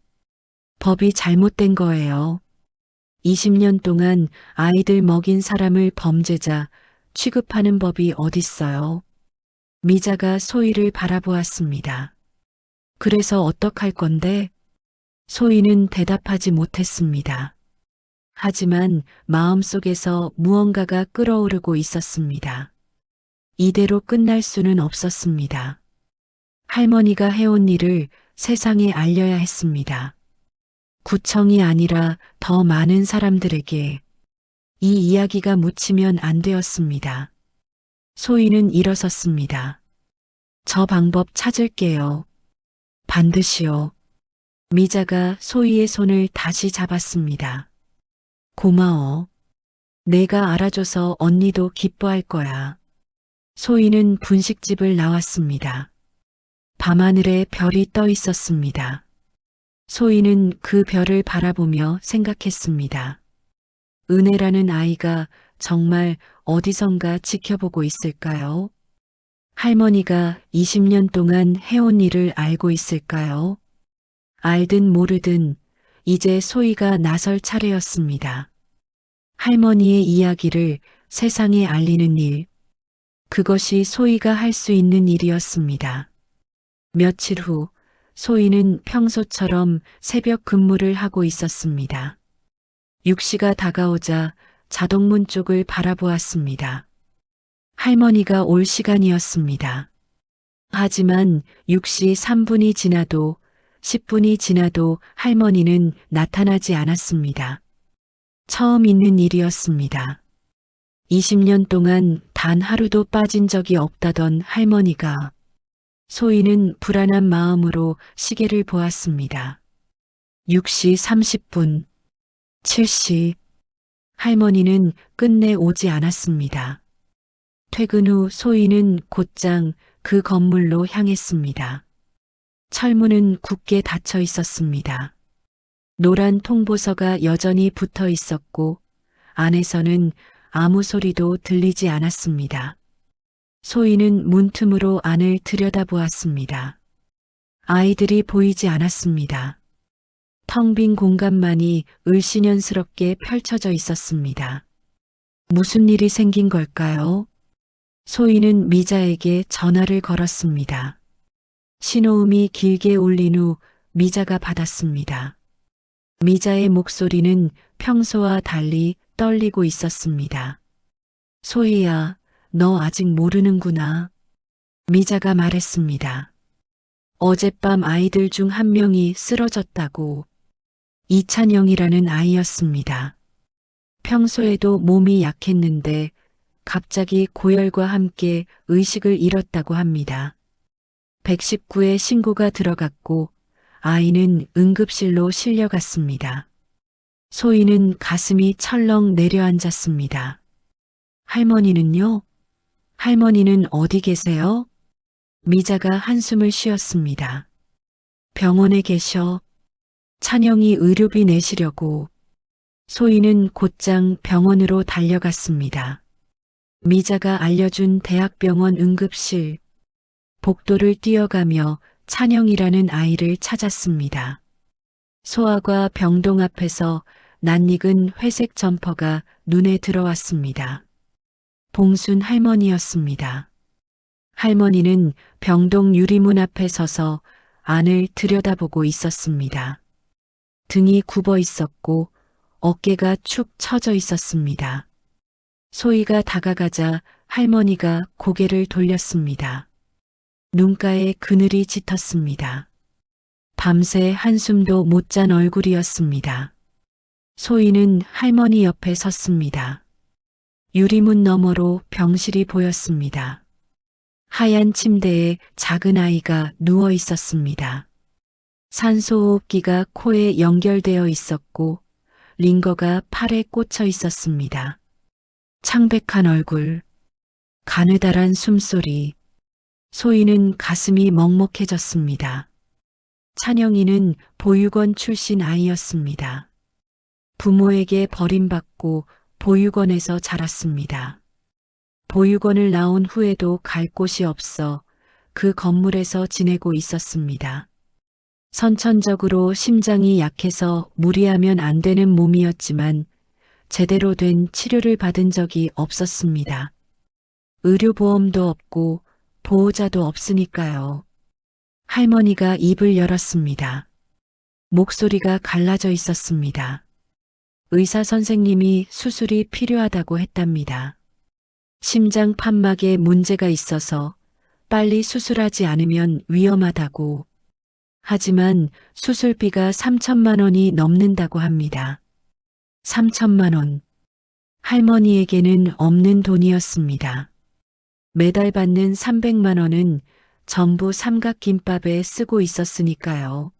법이 잘못된 거예요. 20년 동안 아이들 먹인 사람을 범죄자 취급하는 법이 어딨어요. 미자가 소희를 바라보았습니다. 그래서 어떡할 건데? 소희는 대답하지 못했습니다. 하지만 마음속에서 무언가가 끓어오르고 있었습니다. 이대로 끝날 수는 없었습니다. 할머니가 해온 일을 세상에 알려야 했습니다. 구청이 아니라 더 많은 사람들에게 이 이야기가 묻히면 안 되었습니다. 소희는 일어섰습니다. 저 방법 찾을게요. 반드시요. 미자가 소희의 손을 다시 잡았습니다. 고마워. 내가 알아줘서 언니도 기뻐할 거야. 소희는 분식집을 나왔습니다. 밤하늘에 별이 떠 있었습니다. 소희는 그 별을 바라보며 생각했습니다. 은혜라는 아이가 정말 어디선가 지켜보고 있을까요? 할머니가 20년 동안 해온 일을 알고 있을까요? 알든 모르든 이제 소희가 나설 차례였습니다. 할머니의 이야기를 세상에 알리는 일, 그것이 소희가 할 수 있는 일이었습니다. 며칠 후 소희는 평소처럼 새벽 근무를 하고 있었습니다. 6시가 다가오자 자동문 쪽을 바라보았습니다. 할머니가 올 시간이었습니다. 하지만 6시 3분이 지나도 10분이 지나도 할머니는 나타나지 않았습니다. 처음 있는 일이었습니다. 20년 동안 단 하루도 빠진 적이 없다던 할머니가 소희는 불안한 마음으로 시계를 보았습니다. 6시 30분, 7시. 할머니는 끝내 오지 않았습니다. 퇴근 후 소희는 곧장 그 건물로 향했습니다. 철문은 굳게 닫혀 있었습니다. 노란 통보서가 여전히 붙어 있었고 안에서는 아무 소리도 들리지 않았습니다. 소희는 문틈으로 안을 들여다보았습니다. 아이들이 보이지 않았습니다. 텅 빈 공간만이 을씨년스럽게 펼쳐져 있었습니다. 무슨 일이 생긴 걸까요? 소희는 미자에게 전화를 걸었습니다. 신호음이 길게 울린 후 미자가 받았습니다. 미자의 목소리는 평소와 달리 떨리고 있었습니다. 소희야, 너 아직 모르는구나. 미자가 말했습니다. 어젯밤 아이들 중 한 명이 쓰러졌다고. 이찬영이라는 아이였습니다. 평소에도 몸이 약했는데 갑자기 고열과 함께 의식을 잃었다고 합니다. 119에 신고가 들어갔고 아이는 응급실로 실려갔습니다. 소희는 가슴이 철렁 내려앉았습니다. 할머니는요? 할머니는 어디 계세요? 미자가 한숨을 쉬었습니다. 병원에 계셔. 찬영이 의료비 내시려고. 소희는 곧장 병원으로 달려갔습니다. 미자가 알려준 대학병원 응급실. 복도를 뛰어가며 찬영이라는 아이를 찾았습니다. 소아과 병동 앞에서 낯익은 회색 점퍼가 눈에 들어왔습니다. 봉순 할머니였습니다. 할머니는 병동 유리문 앞에 서서 안을 들여다보고 있었습니다. 등이 굽어 있었고 어깨가 축 처져 있었습니다. 소희가 다가가자 할머니가 고개를 돌렸습니다. 눈가에 그늘이 짙었습니다. 밤새 한숨도 못 잔 얼굴이었습니다. 소희는 할머니 옆에 섰습니다. 유리문 너머로 병실이 보였습니다. 하얀 침대에 작은 아이가 누워 있었습니다. 산소호흡기가 코에 연결되어 있었고 링거가 팔에 꽂혀 있었습니다. 창백한 얼굴, 가느다란 숨소리. 소희는 가슴이 먹먹해졌습니다. 찬영이는 보육원 출신 아이였습니다. 부모에게 버림받고 보육원에서 자랐습니다. 보육원을 나온 후에도 갈 곳이 없어 그 건물에서 지내고 있었습니다. 선천적으로 심장이 약해서 무리하면 안 되는 몸이었지만 제대로 된 치료를 받은 적이 없었습니다. 의료보험도 없고 보호자도 없으니까요. 할머니가 입을 열었습니다. 목소리가 갈라져 있었습니다. 의사 선생님이 수술이 필요하다고 했답니다. 심장 판막에 문제가 있어서 빨리 수술하지 않으면 위험하다고. 하지만 수술비가 3천만 원이 넘는다고 합니다. 3천만 원. 할머니에게는 없는 돈이었습니다. 매달 받는 300만 원은 전부 삼각김밥에 쓰고 있었으니까요.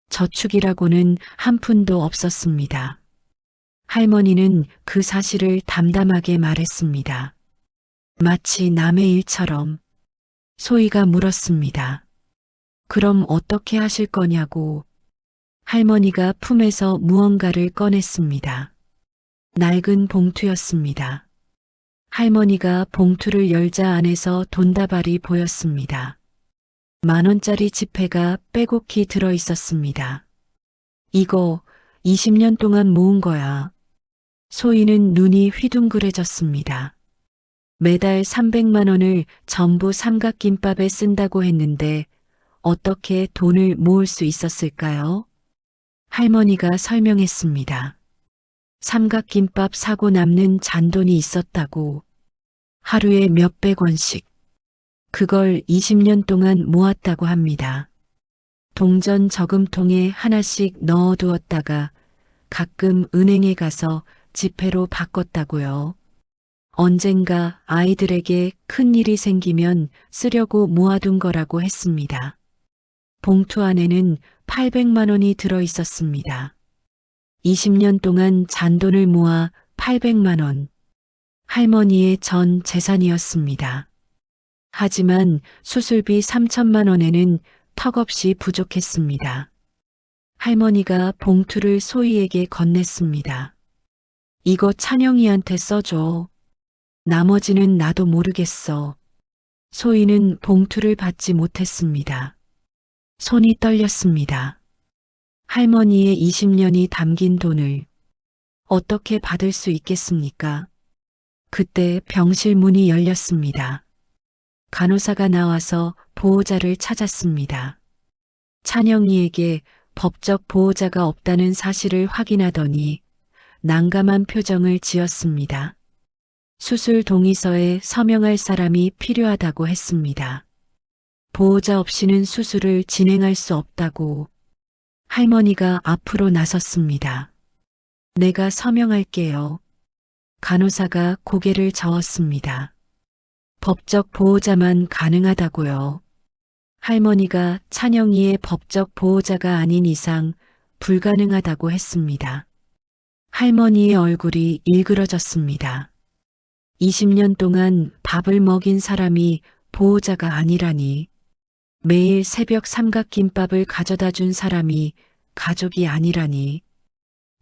저축이라고는 한 푼도 없었습니다. 할머니는 그 사실을 담담하게 말했습니다. 마치 남의 일처럼. 소희가 물었습니다. 그럼 어떻게 하실 거냐고. 할머니가 품에서 무언가를 꺼냈습니다. 낡은 봉투였습니다. 할머니가 봉투를 열자 안에서 돈다발이 보였습니다. 10,000원짜리 지폐가 빼곡히 들어 있었습니다. 이거 20년 동안 모은 거야. 소희는 눈이 휘둥그레졌습니다. 매달 300만 원을 전부 삼각김밥에 쓴다고 했는데 어떻게 돈을 모을 수 있었을까요? 할머니가 설명했습니다. 삼각김밥 사고 남는 잔돈이 있었다고. 하루에 몇백 원씩. 그걸 20년 동안 모았다고 합니다. 동전 저금통에 하나씩 넣어두었다가 가끔 은행에 가서 지폐로 바꿨다고요. 언젠가 아이들에게 큰 일이 생기면 쓰려고 모아둔 거라고 했습니다. 봉투 안에는 800만 원이 들어 있었습니다. 20년 동안 잔돈을 모아 800만 원. 할머니의 전 재산이었습니다. 하지만 수술비 3천만 원에는 턱없이 부족했습니다. 할머니가 봉투를 소희에게 건넸습니다. 이거 찬영이한테 써줘. 나머지는 나도 모르겠어. 소희는 봉투를 받지 못했습니다. 손이 떨렸습니다. 할머니의 20년이 담긴 돈을 어떻게 받을 수 있겠습니까? 그때 병실 문이 열렸습니다. 간호사가 나와서 보호자를 찾았습니다. 찬영이에게 법적 보호자가 없다는 사실을 확인하더니 난감한 표정을 지었습니다. 수술 동의서에 서명할 사람이 필요하다고 했습니다. 보호자 없이는 수술을 진행할 수 없다고. 할머니가 앞으로 나섰습니다. 내가 서명할게요. 간호사가 고개를 저었습니다. 법적 보호자만 가능하다고요. 할머니가 찬영이의 법적 보호자가 아닌 이상 불가능하다고 했습니다. 할머니의 얼굴이 일그러졌습니다. 20년 동안 밥을 먹인 사람이 보호자가 아니라니. 매일 새벽 삼각김밥을 가져다 준 사람이 가족이 아니라니.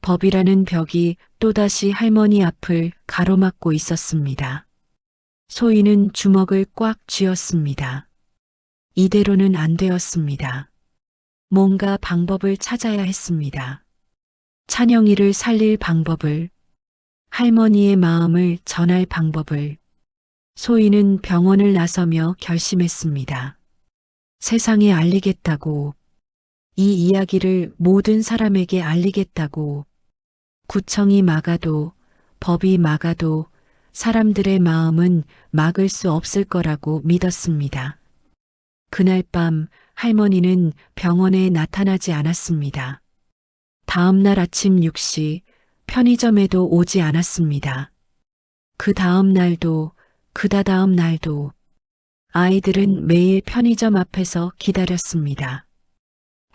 법이라는 벽이 또다시 할머니 앞을 가로막고 있었습니다. 소희는 주먹을 꽉 쥐었습니다. 이대로는 안 되었습니다. 뭔가 방법을 찾아야 했습니다. 찬영이를 살릴 방법을, 할머니의 마음을 전할 방법을. 소희는 병원을 나서며 결심했습니다. 세상에 알리겠다고, 이 이야기를 모든 사람에게 알리겠다고. 구청이 막아도, 법이 막아도 사람들의 마음은 막을 수 없을 거라고 믿었습니다. 그날 밤 할머니는 병원에 나타나지 않았습니다. 다음 날 아침 6시 편의점에도 오지 않았습니다. 그 다음 날도, 그다다음 날도 아이들은 매일 편의점 앞에서 기다렸습니다.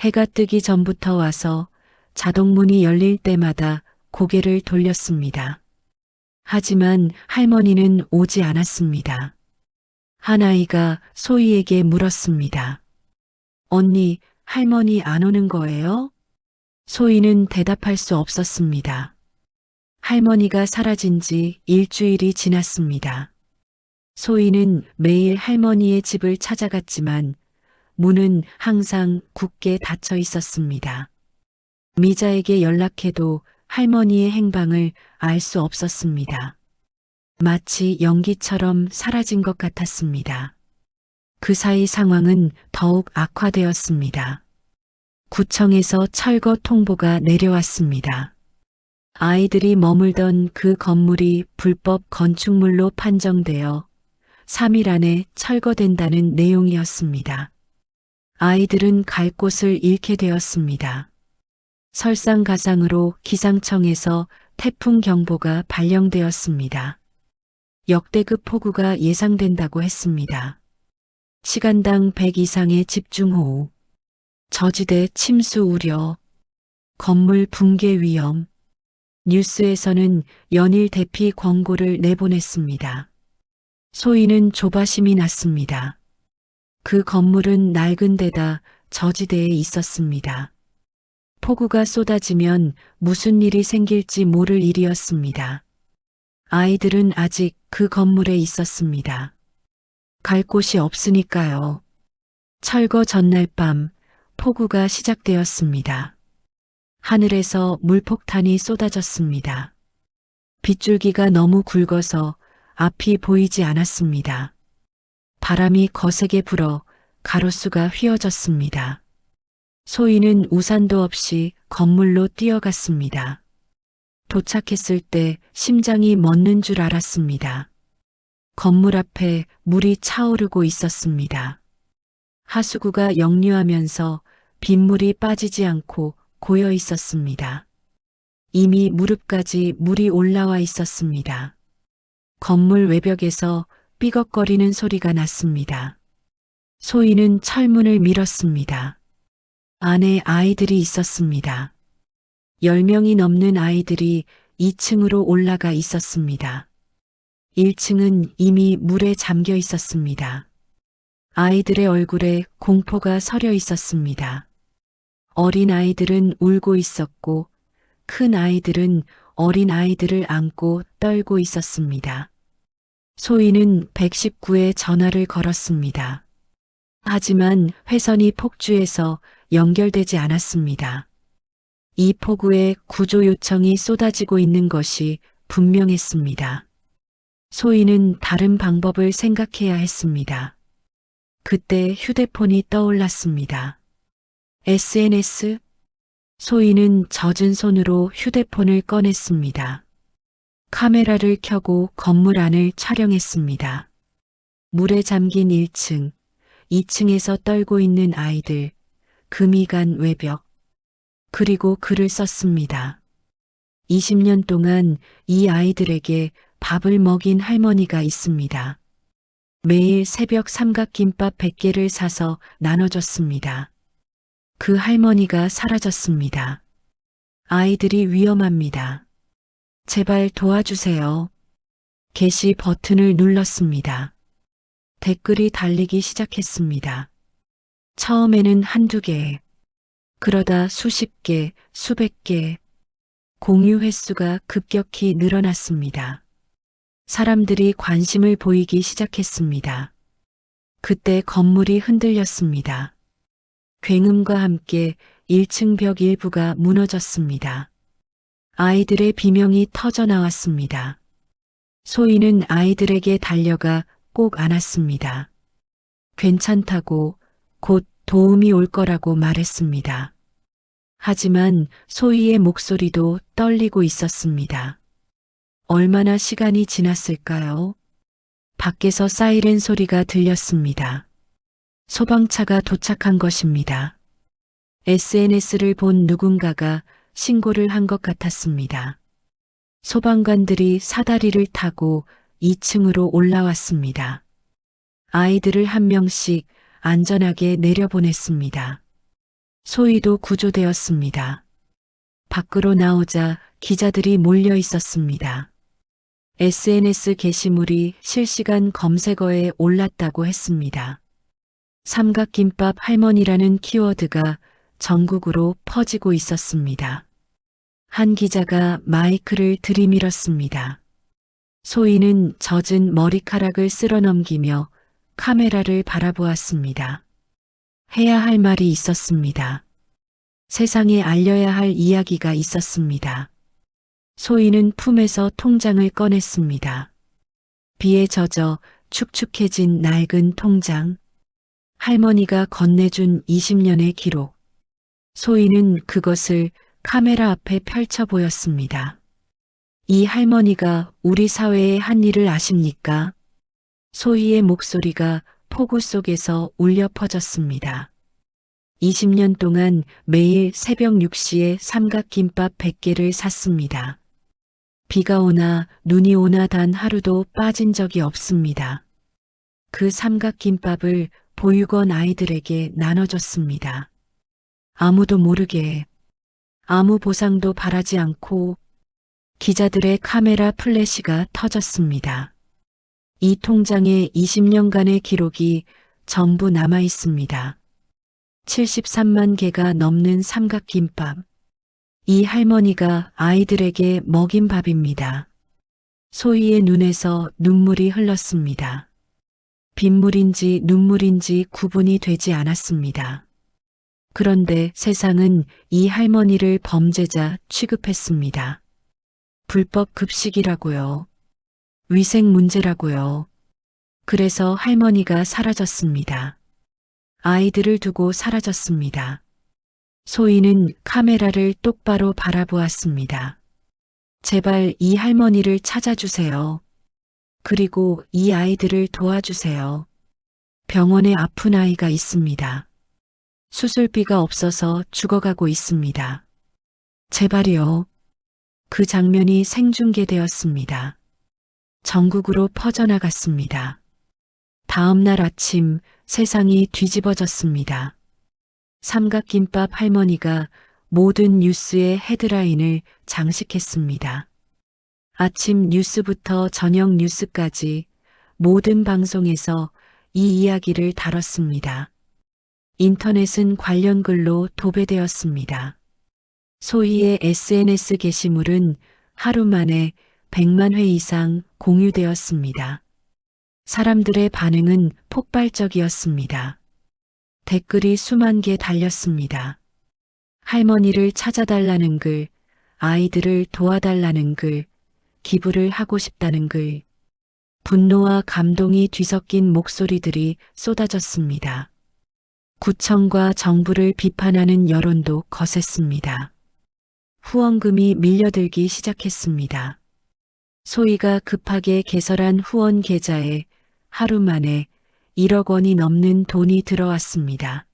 해가 뜨기 전부터 와서 자동문이 열릴 때마다 고개를 돌렸습니다. 하지만 할머니는 오지 않았습니다. 한 아이가 소희에게 물었습니다. 언니, 할머니 안 오는 거예요? 소희는 대답할 수 없었습니다. 할머니가 사라진 지 일주일이 지났습니다. 소희는 매일 할머니의 집을 찾아갔지만 문은 항상 굳게 닫혀 있었습니다. 미자에게 연락해도 할머니의 행방을 알 수 없었습니다. 마치 연기처럼 사라진 것 같았습니다. 그 사이 상황은 더욱 악화되었습니다. 구청에서 철거 통보가 내려왔습니다. 아이들이 머물던 그 건물이 불법 건축물로 판정되어 3일 안에 철거된다는 내용이었습니다. 아이들은 갈 곳을 잃게 되었습니다. 설상가상으로 기상청에서 태풍 경보가 발령되었습니다. 역대급 폭우가 예상된다고 했습니다. 시간당 100 이상의 집중호우, 저지대 침수 우려, 건물 붕괴 위험, 뉴스에서는 연일 대피 권고를 내보냈습니다. 소희는 조바심이 났습니다. 그 건물은 낡은 데다 저지대에 있었습니다. 폭우가 쏟아지면 무슨 일이 생길지 모를 일이었습니다. 아이들은 아직 그 건물에 있었습니다. 갈 곳이 없으니까요. 철거 전날 밤 폭우가 시작되었습니다. 하늘에서 물폭탄이 쏟아졌습니다. 빗줄기가 너무 굵어서 앞이 보이지 않았습니다. 바람이 거세게 불어 가로수가 휘어졌습니다. 소희는 우산도 없이 건물로 뛰어갔습니다. 도착했을 때 심장이 멎는 줄 알았습니다. 건물 앞에 물이 차오르고 있었습니다. 하수구가 역류하면서 빗물이 빠지지 않고 고여 있었습니다. 이미 무릎까지 물이 올라와 있었습니다. 건물 외벽에서 삐걱거리는 소리가 났습니다. 소희는 철문을 밀었습니다. 안에 아이들이 있었습니다. 10명이 넘는 아이들이 2층으로 올라가 있었습니다. 1층은 이미 물에 잠겨 있었습니다. 아이들의 얼굴에 공포가 서려 있었습니다. 어린 아이들은 울고 있었고 큰 아이들은 어린 아이들을 안고 떨고 있었습니다. 소희는 119에 전화를 걸었습니다. 하지만 회선이 폭주해서 연결되지 않았습니다. 이 폭우에 구조 요청이 쏟아지고 있는 것이 분명했습니다. 소희는 다른 방법을 생각해야 했습니다. 그때 휴대폰이 떠올랐습니다. SNS? 소희는 젖은 손으로 휴대폰을 꺼냈습니다. 카메라를 켜고 건물 안을 촬영했습니다. 물에 잠긴 1층, 2층에서 떨고 있는 아이들, 금이 간 외벽, 그리고 글을 썼습니다. 20년 동안 이 아이들에게 밥을 먹인 할머니가 있습니다. 매일 새벽 삼각김밥 100개를 사서 나눠줬습니다. 그 할머니가 사라졌습니다. 아이들이 위험합니다. 제발 도와주세요. 게시 버튼을 눌렀습니다. 댓글이 달리기 시작했습니다. 처음에는 한두 개, 그러다 수십 개, 수백 개, 공유 횟수가 급격히 늘어났습니다. 사람들이 관심을 보이기 시작했습니다. 그때 건물이 흔들렸습니다. 굉음과 함께 1층 벽 일부가 무너졌습니다. 아이들의 비명이 터져 나왔습니다. 소희는 아이들에게 달려가 꼭 안았습니다. 괜찮다고, 곧 도움이 올 거라고 말했습니다. 하지만 소희의 목소리도 떨리고 있었습니다. 얼마나 시간이 지났을까요? 밖에서 사이렌 소리가 들렸습니다. 소방차가 도착한 것입니다. SNS를 본 누군가가 신고를 한 것 같았습니다. 소방관들이 사다리를 타고 2층으로 올라왔습니다. 아이들을 한 명씩 안전하게 내려보냈습니다. 소희도 구조되었습니다. 밖으로 나오자 기자들이 몰려 있었습니다. SNS 게시물이 실시간 검색어에 올랐다고 했습니다. 삼각김밥 할머니라는 키워드가 전국으로 퍼지고 있었습니다. 한 기자가 마이크를 들이밀었습니다. 소희는 젖은 머리카락을 쓸어넘기며 카메라를 바라보았습니다. 해야 할 말이 있었습니다. 세상에 알려야 할 이야기가 있었습니다. 소희는 품에서 통장을 꺼냈습니다. 비에 젖어 축축해진 낡은 통장. 할머니가 건네준 20년의 기록. 소희는 그것을 카메라 앞에 펼쳐 보였습니다. 이 할머니가 우리 사회의 한 일을 아십니까? 소희의 목소리가 폭우 속에서 울려 퍼졌습니다. 20년 동안 매일 새벽 6시에 삼각김밥 100개를 샀습니다. 비가 오나 눈이 오나 단 하루도 빠진 적이 없습니다. 그 삼각김밥을 보육원 아이들에게 나눠줬습니다. 아무도 모르게, 아무 보상도 바라지 않고 기자들의 카메라 플래시가 터졌습니다. 이 통장에 20년간의 기록이 전부 남아 있습니다. 73만 개가 넘는 삼각김밥. 이 할머니가 아이들에게 먹인 밥입니다. 소희의 눈에서 눈물이 흘렀습니다. 빗물인지 눈물인지 구분이 되지 않았습니다. 그런데 세상은 이 할머니를 범죄자 취급했습니다. 불법 급식이라고요. 위생 문제라고요. 그래서 할머니가 사라졌습니다. 아이들을 두고 사라졌습니다. 소희는 카메라를 똑바로 바라보았습니다. 제발 이 할머니를 찾아주세요. 그리고 이 아이들을 도와주세요. 병원에 아픈 아이가 있습니다. 수술비가 없어서 죽어가고 있습니다. 제발이요. 그 장면이 생중계되었습니다. 전국으로 퍼져나갔습니다. 다음 날 아침 세상이 뒤집어졌습니다. 삼각김밥 할머니가 모든 뉴스의 헤드라인을 장식했습니다. 아침 뉴스부터 저녁 뉴스까지 모든 방송에서 이 이야기를 다뤘습니다. 인터넷은 관련 글로 도배되었습니다. 소희의 SNS 게시물은 하루 만에 100만 회 이상 공유되었습니다. 사람들의 반응은 폭발적이었습니다. 댓글이 수만 개 달렸습니다. 할머니를 찾아달라는 글, 아이들을 도와달라는 글, 기부를 하고 싶다는 글, 분노와 감동이 뒤섞인 목소리들이 쏟아졌습니다. 구청과 정부를 비판하는 여론도 거셌습니다. 후원금이 밀려들기 시작했습니다. 소희가 급하게 개설한 후원 계좌에 하루 만에 1억 원이 넘는 돈이 들어왔습니다.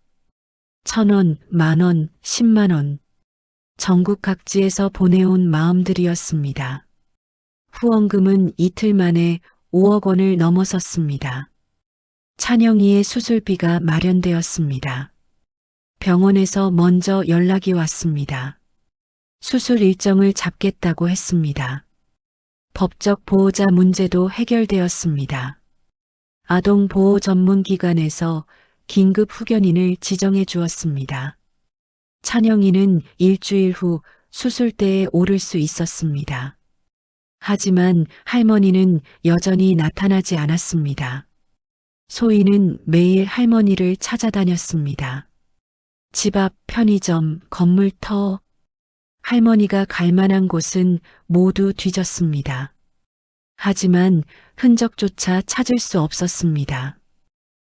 1,000원, 만원, 10만원. 전국 각지에서 보내온 마음들이었습니다. 후원금은 이틀 만에 5억 원을 넘어섰습니다. 찬영이의 수술비가 마련되었습니다. 병원에서 먼저 연락이 왔습니다. 수술 일정을 잡겠다고 했습니다. 법적 보호자 문제도 해결되었습니다. 아동보호 전문기관에서 긴급 후견인을 지정해 주었습니다. 찬영이는 일주일 후 수술대에 오를 수 있었습니다. 하지만 할머니는 여전히 나타나지 않았습니다. 소희는 매일 할머니를 찾아다녔습니다. 집 앞 편의점, 건물터, 할머니가 갈 만한 곳은 모두 뒤졌습니다. 하지만 흔적조차 찾을 수 없었습니다.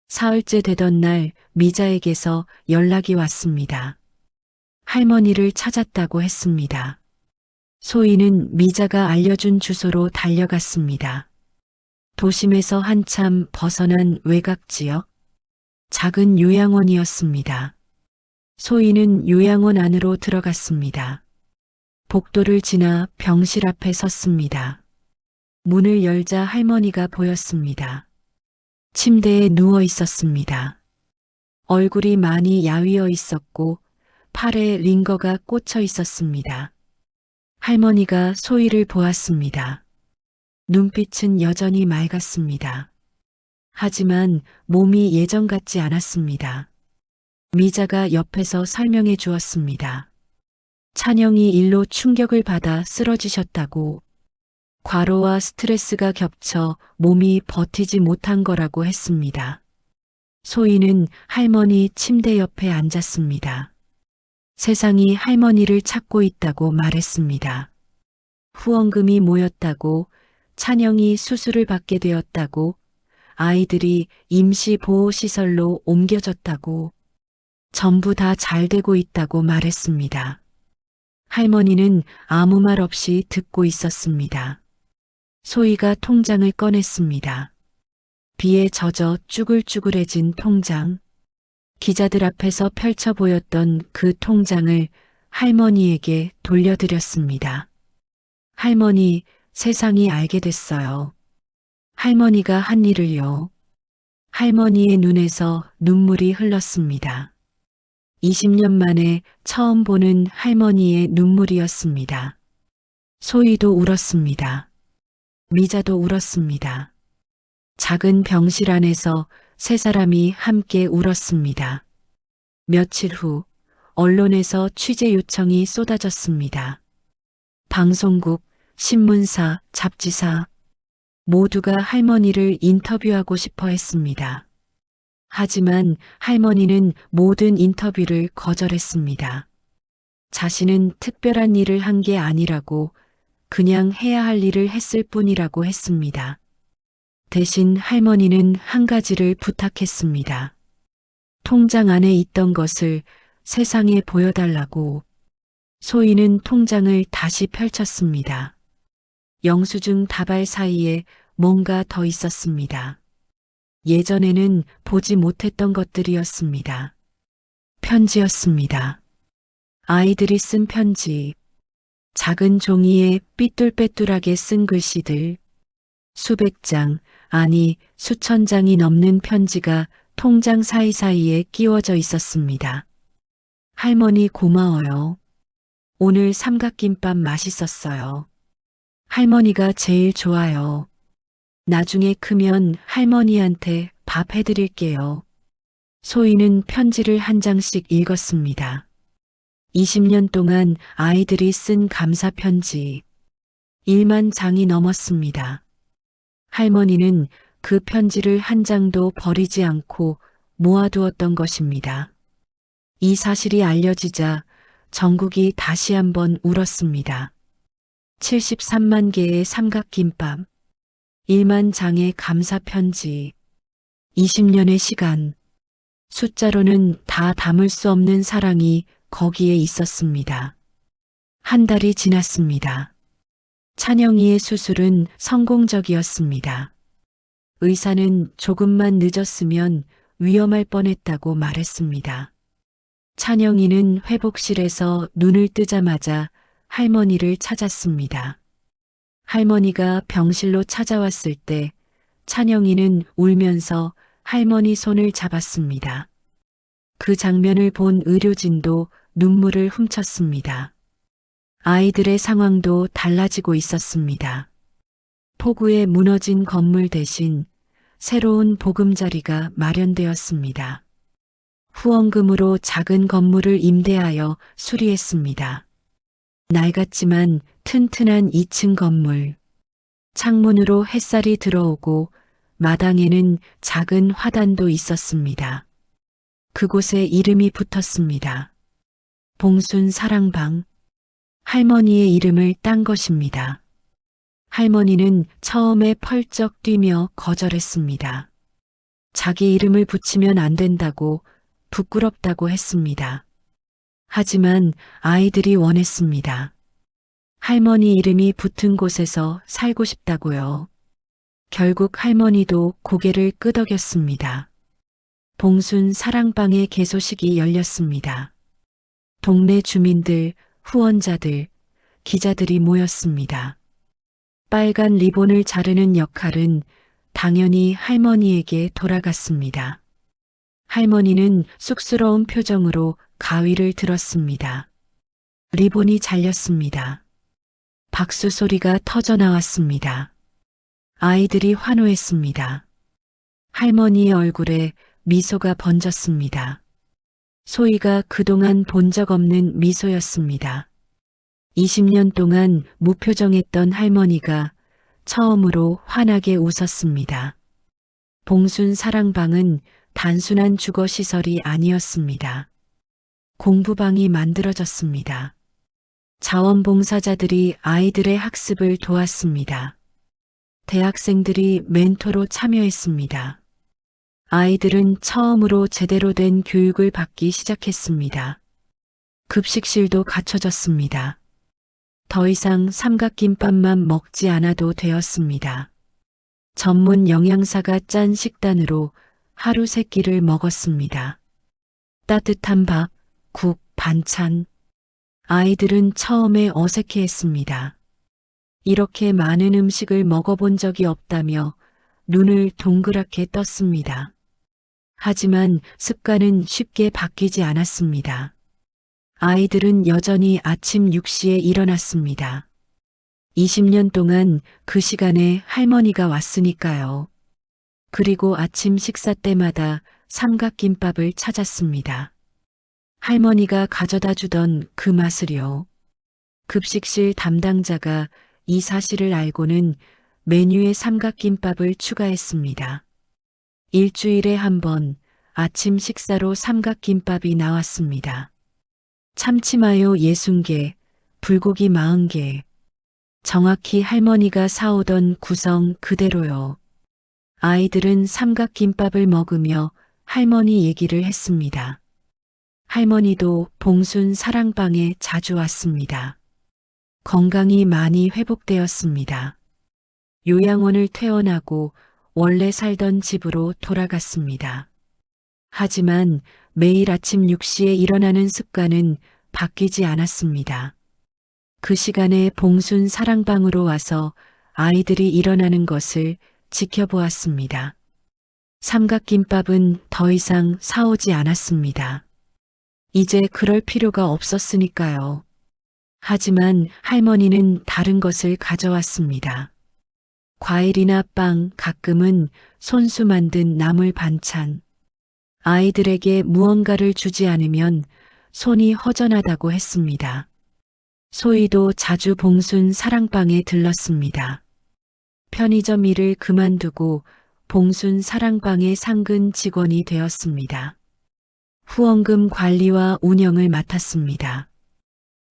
사흘째 되던 날 미자에게서 연락이 왔습니다. 할머니를 찾았다고 했습니다. 소희는 미자가 알려준 주소로 달려갔습니다. 도심에서 한참 벗어난 외곽지역, 작은 요양원이었습니다. 소희는 요양원 안으로 들어갔습니다. 복도를 지나 병실 앞에 섰습니다. 문을 열자 할머니가 보였습니다. 침대에 누워 있었습니다. 얼굴이 많이 야위어 있었고 팔에 링거가 꽂혀 있었습니다. 할머니가 소희를 보았습니다. 눈빛은 여전히 맑았습니다. 하지만 몸이 예전 같지 않았습니다. 미자가 옆에서 설명해 주었습니다. 찬영이 일로 충격을 받아 쓰러지셨다고, 과로와 스트레스가 겹쳐 몸이 버티지 못한 거라고 했습니다. 소희는 할머니 침대 옆에 앉았습니다. 세상이 할머니를 찾고 있다고 말했습니다. 후원금이 모였다고, 찬영이 수술을 받게 되었다고, 아이들이 임시보호시설로 옮겨졌다고, 전부 다 잘 되고 있다고 말했습니다. 할머니는 아무 말 없이 듣고 있었습니다. 소희가 통장을 꺼냈습니다. 비에 젖어 쭈글쭈글해진 통장. 기자들 앞에서 펼쳐 보였던 그 통장을 할머니에게 돌려드렸습니다. 할머니, 세상이 알게 됐어요. 할머니가 한 일을요. 할머니의 눈에서 눈물이 흘렀습니다. 20년 만에 처음 보는 할머니의 눈물이었습니다. 소희도 울었습니다. 미자도 울었습니다. 작은 병실 안에서 세 사람이 함께 울었습니다. 며칠 후 언론에서 취재 요청이 쏟아졌습니다. 방송국, 신문사, 잡지사 모두가 할머니를 인터뷰하고 싶어 했습니다. 하지만 할머니는 모든 인터뷰를 거절했습니다. 자신은 특별한 일을 한 게 아니라고, 그냥 해야 할 일을 했을 뿐이라고 했습니다. 대신 할머니는 한 가지를 부탁했습니다. 통장 안에 있던 것을 세상에 보여달라고. 소희는 통장을 다시 펼쳤습니다. 영수증 다발 사이에 뭔가 더 있었습니다. 예전에는 보지 못했던 것들이었습니다. 편지였습니다. 아이들이 쓴 편지, 작은 종이에 삐뚤빼뚤하게 쓴 글씨들, 수백 장, 아니 수천 장이 넘는 편지가 통장 사이사이에 끼워져 있었습니다. 할머니 고마워요. 오늘 삼각김밥 맛있었어요. 할머니가 제일 좋아요. 나중에 크면 할머니한테 밥 해드릴게요. 소희는 편지를 한 장씩 읽었습니다. 20년 동안 아이들이 쓴 감사 편지. 1만 장이 넘었습니다. 할머니는 그 편지를 한 장도 버리지 않고 모아두었던 것입니다. 이 사실이 알려지자 전국이 다시 한번 울었습니다. 73만 개의 삼각김밥, 1만 장의 감사 편지, 20년의 시간, 숫자로는 다 담을 수 없는 사랑이 거기에 있었습니다. 한 달이 지났습니다. 찬영이의 수술은 성공적이었습니다. 의사는 조금만 늦었으면 위험할 뻔했다고 말했습니다. 찬영이는 회복실에서 눈을 뜨자마자 할머니를 찾았습니다. 할머니가 병실로 찾아왔을 때 찬영이는 울면서 할머니 손을 잡았습니다. 그 장면을 본 의료진도 눈물을 훔쳤습니다. 아이들의 상황도 달라지고 있었습니다. 폭우에 무너진 건물 대신 새로운 보금자리가 마련되었습니다. 후원금으로 작은 건물을 임대하여 수리했습니다. 낡았지만 튼튼한 2층 건물. 창문으로 햇살이 들어오고 마당에는 작은 화단도 있었습니다. 그곳에 이름이 붙었습니다. 봉순 사랑방. 할머니의 이름을 딴 것입니다. 할머니는 처음에 펄쩍 뛰며 거절했습니다. 자기 이름을 붙이면 안 된다고 부끄럽다고 했습니다. 하지만 아이들이 원했습니다. 할머니 이름이 붙은 곳에서 살고 싶다고요. 결국 할머니도 고개를 끄덕였습니다. 봉순 사랑방의 개소식이 열렸습니다. 동네 주민들, 후원자들, 기자들이 모였습니다. 빨간 리본을 자르는 역할은 당연히 할머니에게 돌아갔습니다. 할머니는 쑥스러운 표정으로 가위를 들었습니다. 리본이 잘렸습니다. 박수 소리가 터져 나왔습니다. 아이들이 환호했습니다. 할머니의 얼굴에 미소가 번졌습니다. 소희가 그동안 본 적 없는 미소였습니다. 20년 동안 무표정했던 할머니가 처음으로 환하게 웃었습니다. 봉순 사랑방은 단순한 주거시설이 아니었습니다. 공부방이 만들어졌습니다. 자원봉사자들이 아이들의 학습을 도왔습니다. 대학생들이 멘토로 참여했습니다. 아이들은 처음으로 제대로 된 교육을 받기 시작했습니다. 급식실도 갖춰졌습니다. 더 이상 삼각김밥만 먹지 않아도 되었습니다. 전문 영양사가 짠 식단으로 하루 3끼를 먹었습니다. 따뜻한 밥, 국, 반찬. 아이들은 처음에 어색해했습니다. 이렇게 많은 음식을 먹어본 적이 없다며 눈을 동그랗게 떴습니다. 하지만 습관은 쉽게 바뀌지 않았습니다. 아이들은 여전히 아침 6시에 일어났습니다. 20년 동안 그 시간에 할머니가 왔으니까요. 그리고 아침 식사 때마다 삼각김밥을 찾았습니다. 할머니가 가져다 주던 그 맛을요. 급식실 담당자가 이 사실을 알고는 메뉴에 삼각김밥을 추가했습니다. 일주일에 한 번 아침 식사로 삼각김밥이 나왔습니다. 참치마요 60개, 불고기 40개. 정확히 할머니가 사오던 구성 그대로요. 아이들은 삼각김밥을 먹으며 할머니 얘기를 했습니다. 할머니도 봉순 사랑방에 자주 왔습니다. 건강이 많이 회복되었습니다. 요양원을 퇴원하고 원래 살던 집으로 돌아갔습니다. 하지만 매일 아침 6시에 일어나는 습관은 바뀌지 않았습니다. 그 시간에 봉순 사랑방으로 와서 아이들이 일어나는 것을 지켜보았습니다. 삼각김밥은 더 이상 사오지 않았습니다. 이제 그럴 필요가 없었으니까요. 하지만 할머니는 다른 것을 가져왔습니다. 과일이나 빵, 가끔은 손수 만든 나물 반찬. 아이들에게 무언가를 주지 않으면 손이 허전하다고 했습니다. 소희도 자주 봉순 사랑방에 들렀습니다. 편의점 일을 그만두고 봉순 사랑방의 상근 직원이 되었습니다. 후원금 관리와 운영을 맡았습니다.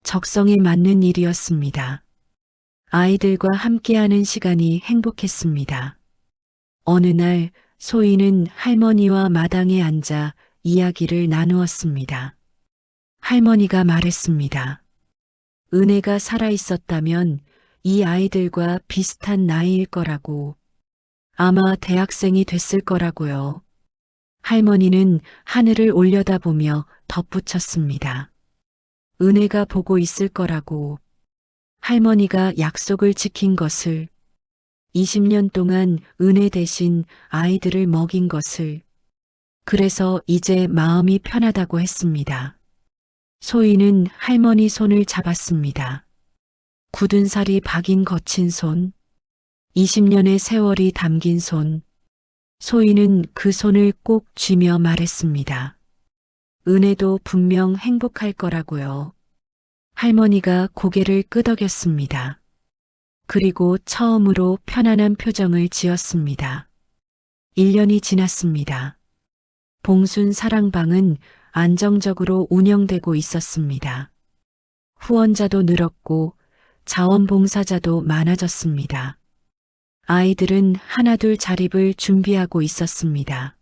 적성에 맞는 일이었습니다. 아이들과 함께하는 시간이 행복했습니다. 어느 날 소희는 할머니와 마당에 앉아 이야기를 나누었습니다. 할머니가 말했습니다. 은혜가 살아있었다면 이 아이들과 비슷한 나이일 거라고. 아마 대학생이 됐을 거라고요. 할머니는 하늘을 올려다보며 덧붙였습니다. 은혜가 보고 있을 거라고. 할머니가 약속을 지킨 것을, 20년 동안 은혜 대신 아이들을 먹인 것을, 그래서 이제 마음이 편하다고 했습니다. 소희는 할머니 손을 잡았습니다. 굳은 살이 박인 거친 손, 20년의 세월이 담긴 손. 소희는 그 손을 꼭 쥐며 말했습니다. 은혜도 분명 행복할 거라고요. 할머니가 고개를 끄덕였습니다. 그리고 처음으로 편안한 표정을 지었습니다. 1년이 지났습니다. 봉순 사랑방은 안정적으로 운영되고 있었습니다. 후원자도 늘었고 자원봉사자도 많아졌습니다. 아이들은 하나둘 자립을 준비하고 있었습니다.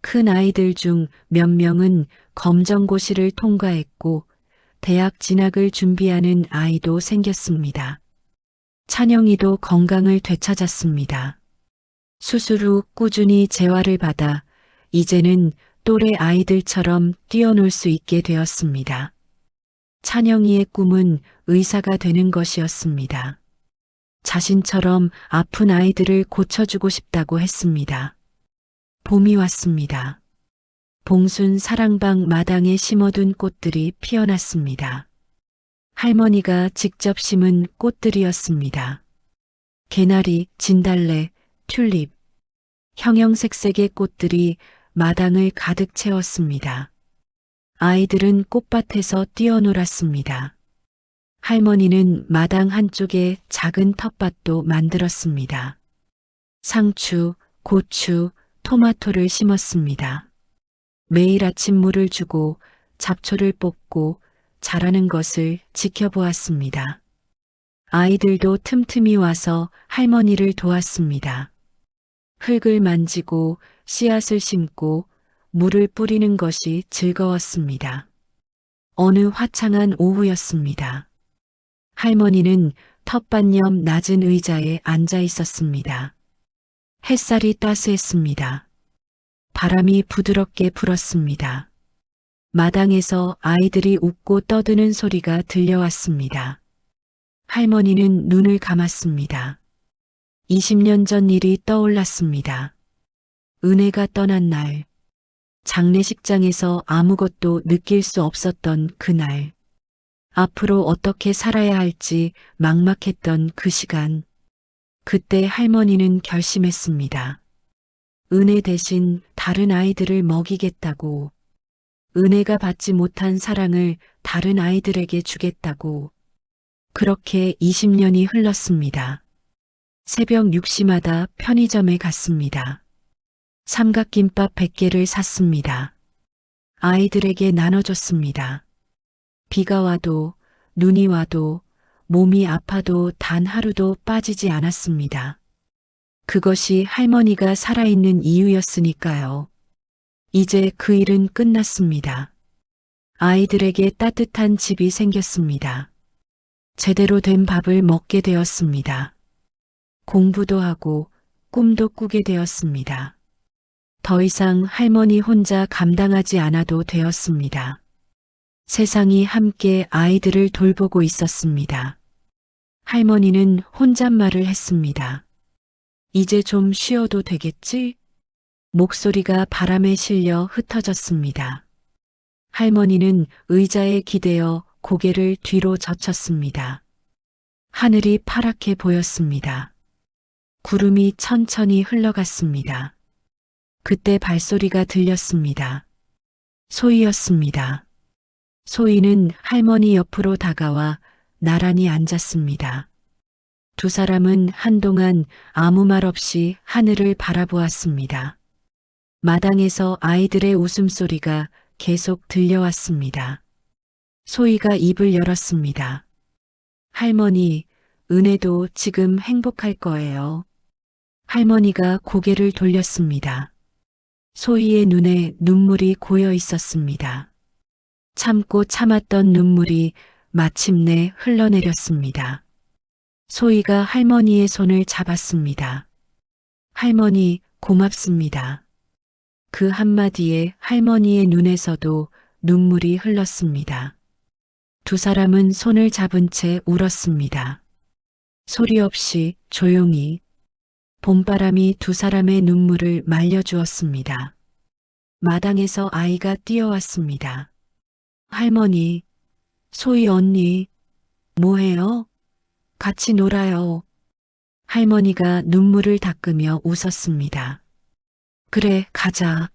큰 아이들 중 몇 명은 검정고시를 통과했고 대학 진학을 준비하는 아이도 생겼습니다. 찬영이도 건강을 되찾았습니다. 수술 후 꾸준히 재활을 받아 이제는 또래 아이들처럼 뛰어놀 수 있게 되었습니다. 찬영이의 꿈은 의사가 되는 것이었습니다. 자신처럼 아픈 아이들을 고쳐주고 싶다고 했습니다. 봄이 왔습니다. 봉순 사랑방 마당에 심어둔 꽃들이 피어났습니다. 할머니가 직접 심은 꽃들이었습니다. 개나리, 진달래, 튤립, 형형색색의 꽃들이 마당을 가득 채웠습니다. 아이들은 꽃밭에서 뛰어놀았습니다. 할머니는 마당 한쪽에 작은 텃밭도 만들었습니다. 상추, 고추, 토마토를 심었습니다. 매일 아침 물을 주고 잡초를 뽑고 자라는 것을 지켜보았습니다. 아이들도 틈틈이 와서 할머니를 도왔습니다. 흙을 만지고 씨앗을 심고 물을 뿌리는 것이 즐거웠습니다. 어느 화창한 오후였습니다. 할머니는 텃밭 옆 낮은 의자에 앉아 있었습니다. 햇살이 따스했습니다. 바람이 부드럽게 불었습니다. 마당에서 아이들이 웃고 떠드는 소리가 들려왔습니다. 할머니는 눈을 감았습니다. 20년 전 일이 떠올랐습니다. 은혜가 떠난 날, 장례식장에서 아무것도 느낄 수 없었던 그날, 앞으로 어떻게 살아야 할지 막막했던 그 시간, 그때 할머니는 결심했습니다. 은혜 대신 다른 아이들을 먹이겠다고, 은혜가 받지 못한 사랑을 다른 아이들에게 주겠다고. 그렇게 20년이 흘렀습니다. 새벽 6시마다 편의점에 갔습니다. 삼각김밥 100개를 샀습니다. 아이들에게 나눠줬습니다. 비가 와도 눈이 와도 몸이 아파도 단 하루도 빠지지 않았습니다. 그것이 할머니가 살아있는 이유였으니까요. 이제 그 일은 끝났습니다. 아이들에게 따뜻한 집이 생겼습니다. 제대로 된 밥을 먹게 되었습니다. 공부도 하고 꿈도 꾸게 되었습니다. 더 이상 할머니 혼자 감당하지 않아도 되었습니다. 세상이 함께 아이들을 돌보고 있었습니다. 할머니는 혼잣말을 했습니다. 이제 좀 쉬어도 되겠지? 목소리가 바람에 실려 흩어졌습니다. 할머니는 의자에 기대어 고개를 뒤로 젖혔습니다. 하늘이 파랗게 보였습니다. 구름이 천천히 흘러갔습니다. 그때 발소리가 들렸습니다. 소희였습니다. 소희는 할머니 옆으로 다가와 나란히 앉았습니다. 두 사람은 한동안 아무 말 없이 하늘을 바라보았습니다. 마당에서 아이들의 웃음소리가 계속 들려왔습니다. 소희가 입을 열었습니다. 할머니, 은혜도 지금 행복할 거예요. 할머니가 고개를 돌렸습니다. 소희의 눈에 눈물이 고여 있었습니다. 참고 참았던 눈물이 마침내 흘러내렸습니다. 소희가 할머니의 손을 잡았습니다. 할머니, 고맙습니다. 그 한마디에 할머니의 눈에서도 눈물이 흘렀습니다. 두 사람은 손을 잡은 채 울었습니다. 소리 없이 조용히. 봄바람이 두 사람의 눈물을 말려주었습니다. 마당에서 아이가 뛰어왔습니다. 할머니, 소희 언니, 뭐해요? 같이 놀아요. 할머니가 눈물을 닦으며 웃었습니다. 그래, 가자.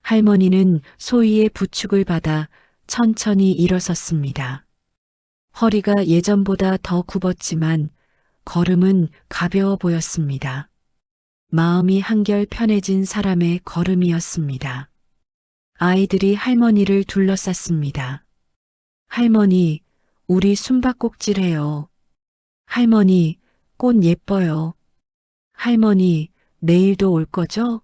할머니는 소희의 부축을 받아 천천히 일어섰습니다. 허리가 예전보다 더 굽었지만 걸음은 가벼워 보였습니다. 마음이 한결 편해진 사람의 걸음이었습니다. 아이들이 할머니를 둘러쌌습니다. 할머니, 우리 숨바꼭질해요. 할머니, 꽃 예뻐요. 할머니, 내일도 올 거죠?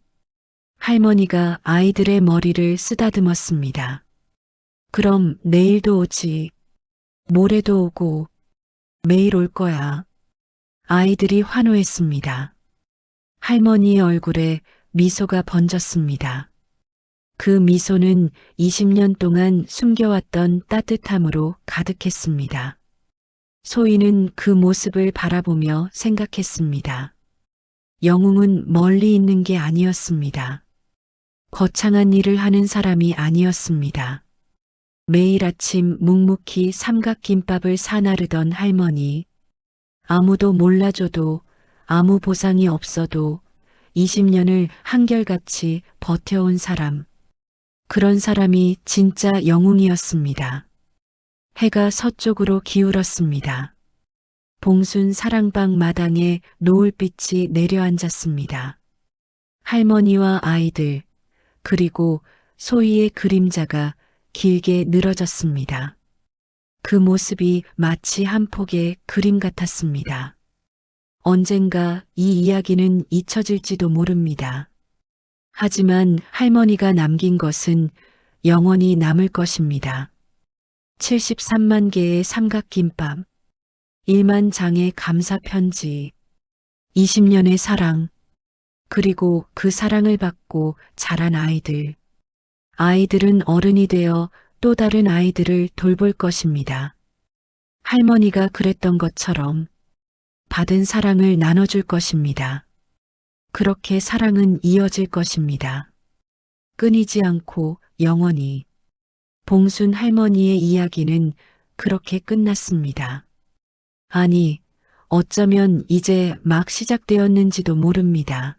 할머니가 아이들의 머리를 쓰다듬었습니다. 그럼 내일도 오지. 모레도 오고, 매일 올 거야. 아이들이 환호했습니다. 할머니의 얼굴에 미소가 번졌습니다. 그 미소는 20년 동안 숨겨왔던 따뜻함으로 가득했습니다. 소희는 그 모습을 바라보며 생각했습니다. 영웅은 멀리 있는 게 아니었습니다. 거창한 일을 하는 사람이 아니었습니다. 매일 아침 묵묵히 삼각김밥을 사나르던 할머니. 아무도 몰라줘도 아무 보상이 없어도 20년을 한결같이 버텨온 사람. 그런 사람이 진짜 영웅이었습니다. 해가 서쪽으로 기울었습니다. 봉순 사랑방 마당에 노을빛이 내려앉았습니다. 할머니와 아이들, 그리고 소희의 그림자가 길게 늘어졌습니다. 그 모습이 마치 한 폭의 그림 같았습니다. 언젠가 이 이야기는 잊혀질지도 모릅니다. 하지만 할머니가 남긴 것은 영원히 남을 것입니다. 73만 개의 삼각김밥, 1만 장의 감사 편지, 20년의 사랑, 그리고 그 사랑을 받고 자란 아이들. 아이들은 어른이 되어 또 다른 아이들을 돌볼 것입니다. 할머니가 그랬던 것처럼 받은 사랑을 나눠줄 것입니다. 그렇게 사랑은 이어질 것입니다. 끊이지 않고 영원히. 봉순 할머니의 이야기는 그렇게 끝났습니다. 아니, 어쩌면 이제 막 시작되었는지도 모릅니다.